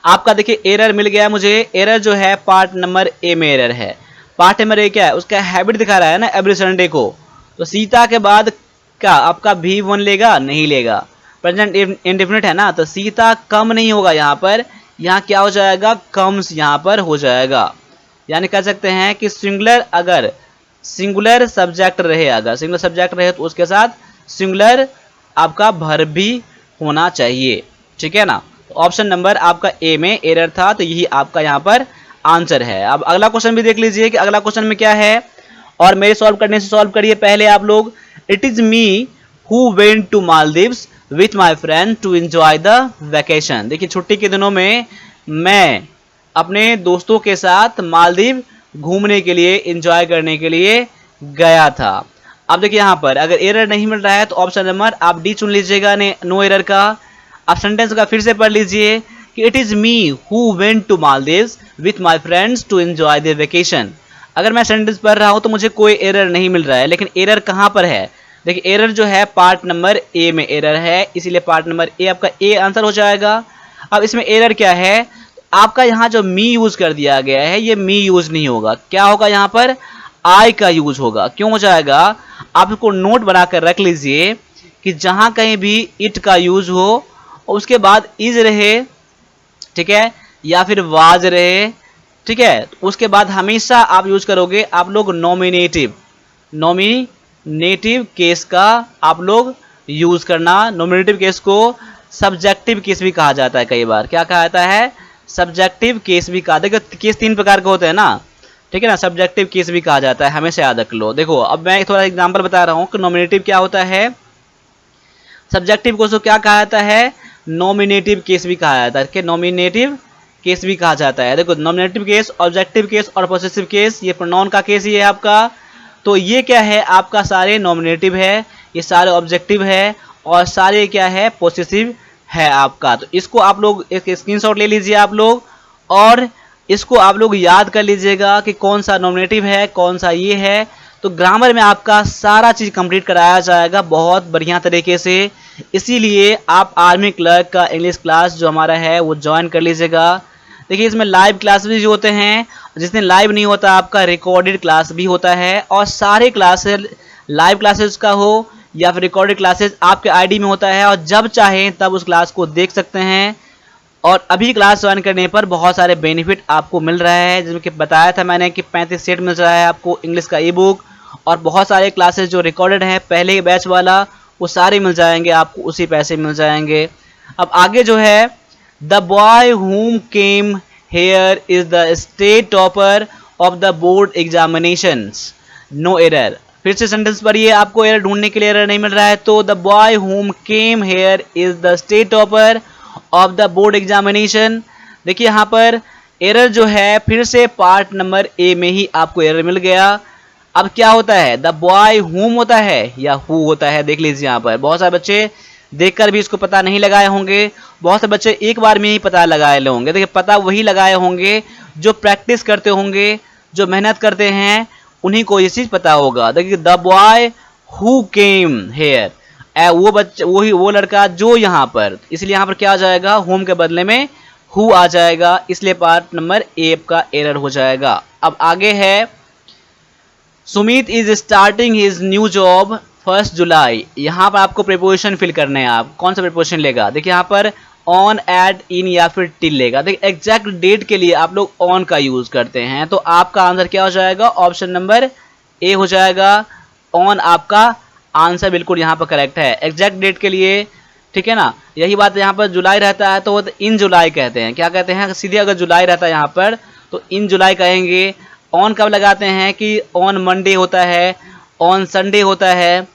आपका देखिए एरर मिल गया मुझे। एरर जो है पार्ट नंबर ए में एरर है। पार्ट नंबर ए क्या है, उसका हैबिट दिखा रहा है ना एवरी संडे को। तो सीता के बाद क्या आपका भी वन लेगा? नहीं लेगा, प्रेजेंट इंडेफिनिट है ना। तो सीता कम नहीं होगा यहाँ पर, यहाँ क्या हो जाएगा? कम्स यहाँ पर हो जाएगा। यानी कह सकते हैं कि सिंगुलर, अगर सिंगुलर सब्जेक्ट रहे, अगर सिंगुलर सब्जेक्ट रहे तो उसके साथ सिंगुलर आपका वर्ब भी होना चाहिए। ठीक है ना। तो ऑप्शन नंबर आपका ए में एरर था, तो यही आपका यहाँ पर आंसर है। अब अगला क्वेश्चन भी देख लीजिए कि अगला क्वेश्चन में क्या है, और मेरे सॉल्व करने से सॉल्व करिए पहले आप लोग। It is me who went to Maldives with my friend to enjoy the vacation. देखिए छुट्टी के दिनों में मैं अपने दोस्तों के साथ मालदीव घूमने के लिए, एंजॉय करने के लिए गया था। अब देखिए यहाँ पर अगर एरर नहीं मिल रहा है तो ऑप्शन नंबर आप डी चुन लीजिएगा, नो एरर का। आप सेंटेंस का फिर से पढ़ लीजिए कि it is me who went to Maldives with my friends to enjoy the vacation. अगर मैं सेंटेंस पढ़ रहा हूँ तो मुझे कोई एरर नहीं मिल रहा है, लेकिन एरर कहाँ पर है? देखिए एरर जो है पार्ट नंबर ए में एरर है, इसीलिए पार्ट नंबर ए आपका ए आंसर हो जाएगा। अब इसमें एरर क्या है, आपका यहाँ जो मी यूज कर दिया गया है, ये मी यूज नहीं होगा। क्या होगा यहाँ पर? आई का यूज होगा। क्यों हो जाएगा? आप इसको नोट बनाकर रख लीजिए कि जहां कहीं भी इट का यूज हो और उसके बाद इज रहे, ठीक है, या फिर वाज रहे, ठीक है, तो उसके बाद हमेशा आप यूज करोगे आप लोग नॉमिनेटिव। नॉमिनेटिव केस का आप लोग यूज करना। नॉमिनेटिव केस को सब्जेक्टिव केस भी कहा जाता है, कई बार क्या कहा जाता है? सब्जेक्टिव केस भी कहा। देखो केस तीन प्रकार के होते हैं ना, ठीक है ना। सब्जेक्टिव केस भी कहा जाता है, हमेशा याद रख लो। देखो अब मैं थोड़ा एग्जांपल बता रहा हूँ कि नॉमिनेटिव क्या होता है, सब्जेक्टिव को क्या कहा जाता है? नॉमिनेटिव केस भी कहा जाता है, कि नॉमिनेटिव केस भी कहा जाता है। देखो नॉमिनेटिव केस, ऑब्जेक्टिव केस और पॉसेसिव केस, ये प्रोनाउन का केस ही है आपका। तो ये क्या है आपका? सारे नॉमिनेटिव है, ये सारे ऑब्जेक्टिव है, और सारे क्या है? पॉसेसिव है आपका। तो इसको आप लोग एक स्क्रीनशॉट ले लीजिए आप लोग, और इसको आप लोग याद कर लीजिएगा कि कौन सा नॉमिनेटिव है, कौन सा ये है। तो ग्रामर में आपका सारा चीज़ कंप्लीट कराया जाएगा बहुत बढ़िया तरीके से। इसीलिए आप आर्मी क्लर्क का इंग्लिश क्लास जो हमारा है वो ज्वाइन कर लीजिएगा। देखिए इसमें लाइव क्लास भी होते हैं, जिस दिन लाइव नहीं होता आपका रिकॉर्डेड क्लास भी होता है, और सारे क्लासेस लाइव क्लासेस का हो या फिर रिकॉर्डेड क्लासेस आपके आईडी में होता है, और जब चाहें तब उस क्लास को देख सकते हैं। और अभी क्लास ज्वाइन करने पर बहुत सारे बेनिफिट आपको मिल रहा है, जिसमें कि बताया था मैंने कि 35 सेट मिल रहा है आपको इंग्लिश का ई बुक, और बहुत सारे क्लासेस जो रिकॉर्डेड हैं पहले बैच वाला वो सारे मिल जाएंगे आपको, उसी पैसे मिल जाएंगे। अब आगे जो है, the boy whom came here is the state topper of the board examinations, no error. फिर से सेंटेंस पढ़िए, आपको एरर ढूंढने के लिए एरर नहीं मिल रहा है तो the boy whom came here is the state topper of the board examination. देखिए यहाँ पर एरर जो है फिर से पार्ट नंबर ए में ही आपको एरर मिल गया। अब क्या होता है, द बॉय हुम होता है या हु होता है, देख लीजिए यहाँ पर बहुत सारे बच्चे देखकर भी इसको पता नहीं लगाए होंगे, बहुत से बच्चे एक बार में ही पता लगाए होंगे। देखिए पता वही लगाए होंगे जो प्रैक्टिस करते होंगे, जो मेहनत करते हैं, उन्हीं को ये चीज पता होगा। देखिए the boy who came here, वो बच्चा वही वो लड़का जो यहाँ पर, इसलिए यहाँ पर क्या आ जाएगा, होम के बदले में हु आ जाएगा, इसलिए पार्ट नंबर ए का एरर हो जाएगा। अब आगे है, Sumit is starting his new job 1 जुलाई। यहाँ पर आपको प्रीपोजिशन फिल करने हैं, आप कौन सा प्रीपोजिशन लेगा, देखिए यहाँ पर ऑन, एट, इन या फिर टिल लेगा। देखिए एग्जैक्ट डेट के लिए आप लोग ऑन का यूज करते हैं, तो आपका आंसर क्या हो जाएगा, ऑप्शन नंबर ए हो जाएगा। ऑन आपका आंसर बिल्कुल यहाँ पर करेक्ट है एग्जैक्ट डेट के लिए, ठीक है ना। यही बात यहाँ पर जुलाई रहता है तो वो इन जुलाई कहते हैं, क्या कहते हैं, सीधे अगर जुलाई रहता है यहाँ पर तो इन जुलाई कहेंगे। ऑन कब लगाते हैं कि ऑन मंडे होता है, ऑन संडे होता है,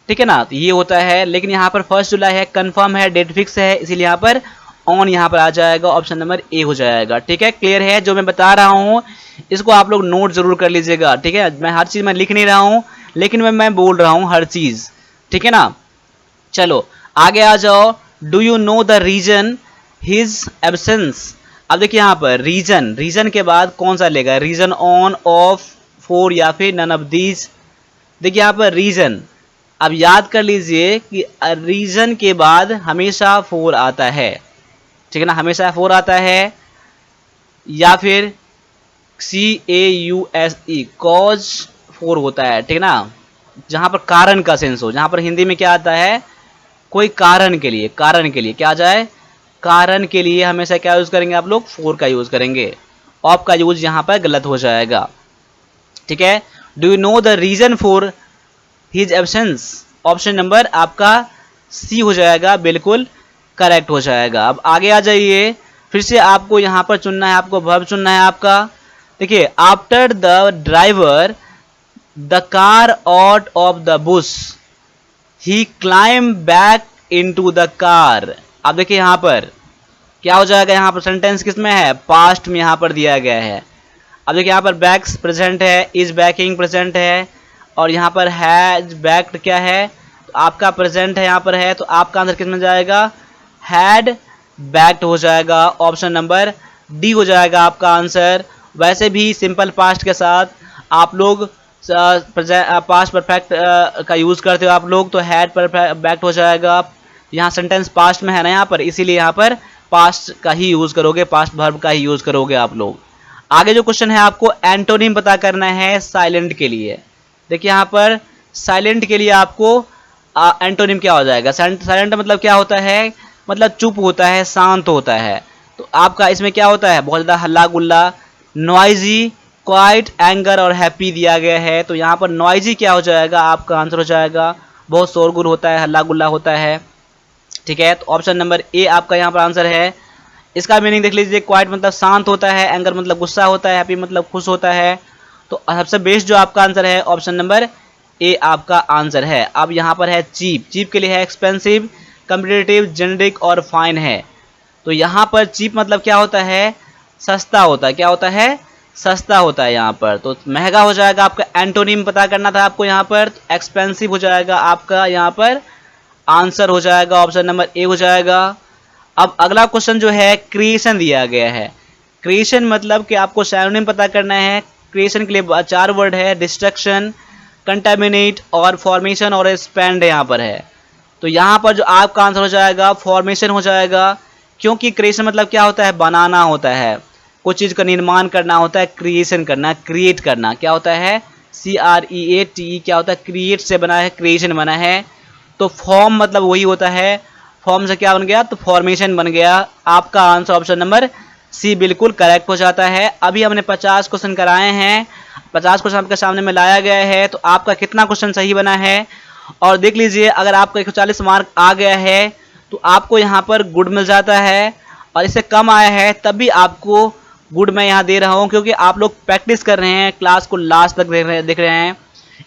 ठीक है ना, तो ये होता है। लेकिन यहाँ पर 1 जुलाई है, कंफर्म है, डेट फिक्स है, इसीलिए यहाँ पर ऑन यहाँ पर आ जाएगा, ऑप्शन नंबर ए हो जाएगा। ठीक है, क्लियर है जो मैं बता रहा हूँ, इसको आप लोग नोट जरूर कर लीजिएगा। ठीक है, मैं हर चीज़ मैं लिख नहीं रहा हूँ, लेकिन मैं बोल रहा हूँ हर चीज़, ठीक है ना। चलो आगे आ जाओ, do you know the reason his absence. अब देखिए यहाँ पर रीजन, रीजन के बाद कौन सा लेगा, रीजन, ऑन, ऑफ, फोर या फिर नन ऑफ दीज। देखिए यहाँ पर रीजन, अब याद कर लीजिए कि रीजन के बाद हमेशा फोर आता है, ठीक है ना, हमेशा फोर आता है, या फिर CAUSE कॉज फोर होता है, ठीक है ना, जहां पर कारण का सेंस हो। जहां पर हिंदी में क्या आता है, कोई कारण के लिए, कारण के लिए क्या आ जाए, कारण के लिए हमेशा क्या यूज करेंगे आप लोग, फोर का यूज करेंगे। ऑफ का यूज यहां पर गलत हो जाएगा। ठीक है, do you know the reason for his absence, option number आपका सी हो जाएगा, बिल्कुल करेक्ट हो जाएगा। अब आगे आ जाइए, फिर से आपको यहां पर चुनना है, आपको वर्ब चुनना है आपका। देखिए, after the driver the car out of the Bush he climb back into the car. अब देखिए यहां पर क्या हो जाएगा, यहां पर सेंटेंस किसमें है, पास्ट में यहां पर दिया गया है। अब देखिए यहाँ पर बैक्स प्रेजेंट है, इज बैकिंग प्रेजेंट है, और यहाँ पर हैज बैक्ड क्या है, तो आपका प्रेजेंट है यहाँ पर है, तो आपका आंसर किस में जाएगा, हैड बैक्ड हो जाएगा, ऑप्शन नंबर डी हो जाएगा आपका आंसर। वैसे भी सिंपल पास्ट के साथ आप लोग पास्ट परफेक्ट का यूज करते हो आप लोग, तो हैड बैक्ड हो जाएगा। यहाँ सेंटेंस पास्ट में है ना यहाँ पर, इसीलिए यहाँ पर पास्ट का ही यूज करोगे, पास्ट वर्ब का ही यूज करोगे आप लोग। आगे जो क्वेश्चन है आपको एंटोनिम पता करना है साइलेंट के लिए। देखिए यहाँ पर साइलेंट के लिए आपको एंटोनिम क्या हो जाएगा, साइलेंट मतलब क्या होता है, मतलब चुप होता है, शांत होता है। तो आपका इसमें क्या होता है, बहुत ज़्यादा हल्ला गुल्ला, नॉइजी, क्वाइट, एंगर और हैप्पी दिया गया है। तो यहाँ पर नॉइजी क्या हो जाएगा, आपका आंसर हो जाएगा, बहुत शोरगुल होता है, हल्ला गुल्ला होता है। ठीक है, तो ऑप्शन नंबर ए आपका यहाँ पर आंसर है। इसका मीनिंग देख लीजिए, क्वाइट मतलब शांत होता है, एंगर मतलब गुस्सा होता है, हैप्पी मतलब खुश होता है। तो सबसे बेस्ट जो आपका आंसर है, ऑप्शन नंबर ए आपका आंसर है। अब यहाँ पर है चीप, चीप के लिए है एक्सपेंसिव, कम्पिटिटिव, जेनेरिक और फाइन है। तो यहाँ पर चीप मतलब क्या होता है, सस्ता होता है, क्या होता है, सस्ता होता है यहाँ पर, तो महंगा हो जाएगा। आपका एंटोनिम पता करना था आपको यहाँ पर, एक्सपेंसिव हो जाएगा आपका यहाँ पर आंसर हो जाएगा, ऑप्शन नंबर ए हो जाएगा। अब अगला क्वेश्चन जो है क्रिएशन दिया गया है। क्रिएशन मतलब कि आपको सिनोनिम पता करना है। क्रिएशन के लिए 4 वर्ड है, डिस्ट्रक्शन, कंटामिनेट और फॉर्मेशन और एक्सपेंड यहाँ पर है। तो यहाँ पर जो आपका आंसर हो जाएगा फॉर्मेशन हो जाएगा, क्योंकि क्रिएशन मतलब क्या होता है, बनाना होता है, कुछ चीज़ का निर्माण करना होता है, क्रिएशन करना, क्रिएट करना क्या होता है, CREATE क्या होता है, क्रिएट से बना है, क्रिएशन बना है। तो फॉर्म मतलब वही होता है, फॉर्म से क्या बन गया, तो फॉर्मेशन बन गया। आपका आंसर ऑप्शन नंबर सी बिल्कुल करेक्ट हो जाता है। अभी हमने 50 क्वेश्चन कराए हैं, 50 क्वेश्चन आपके सामने में लाया गया है, तो आपका कितना क्वेश्चन सही बना है और देख लीजिए। अगर आपका 140 मार्क आ गया है तो आपको यहाँ पर गुड मिल जाता है, और इससे कम आया है तब भी आपको गुड मैं यहाँ दे रहा हूँ, क्योंकि आप लोग प्रैक्टिस कर रहे हैं, क्लास को लास्ट तक देख रहे हैं।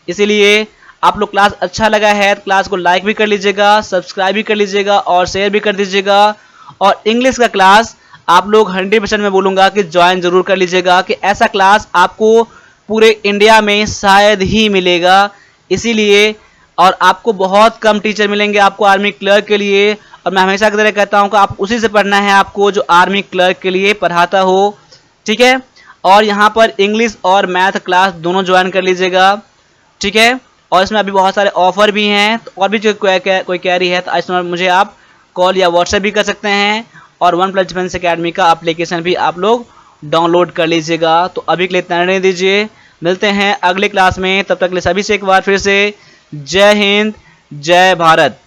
इसीलिए आप लोग क्लास अच्छा लगा है तो क्लास को लाइक भी कर लीजिएगा, सब्सक्राइब भी कर लीजिएगा और शेयर भी कर दीजिएगा। और इंग्लिश का क्लास आप लोग 100% में बोलूँगा कि ज्वाइन जरूर कर लीजिएगा, कि ऐसा क्लास आपको पूरे इंडिया में शायद ही मिलेगा। इसीलिए और आपको बहुत कम टीचर मिलेंगे आपको आर्मी क्लर्क के लिए, और मैं हमेशा की तरह कहता हूँ कि आप उसी से पढ़ना है आपको जो आर्मी क्लर्क के लिए पढ़ाता हो, ठीक है। और यहाँ पर इंग्लिश और मैथ क्लास दोनों ज्वाइन कर लीजिएगा, ठीक है। और इसमें अभी बहुत सारे ऑफर भी हैं, तो और भी जो कोई कैरी है तो इस मुझे आप कॉल या व्हाट्सएप भी कर सकते हैं, और वन प्लस डिफेंस अकेडमी का एप्लीकेशन भी आप लोग डाउनलोड कर लीजिएगा। तो अभी के लिए इतना रहने दीजिए, मिलते हैं अगले क्लास में, तब तक के लिए सभी से एक बार फिर से जय हिंद, जय भारत।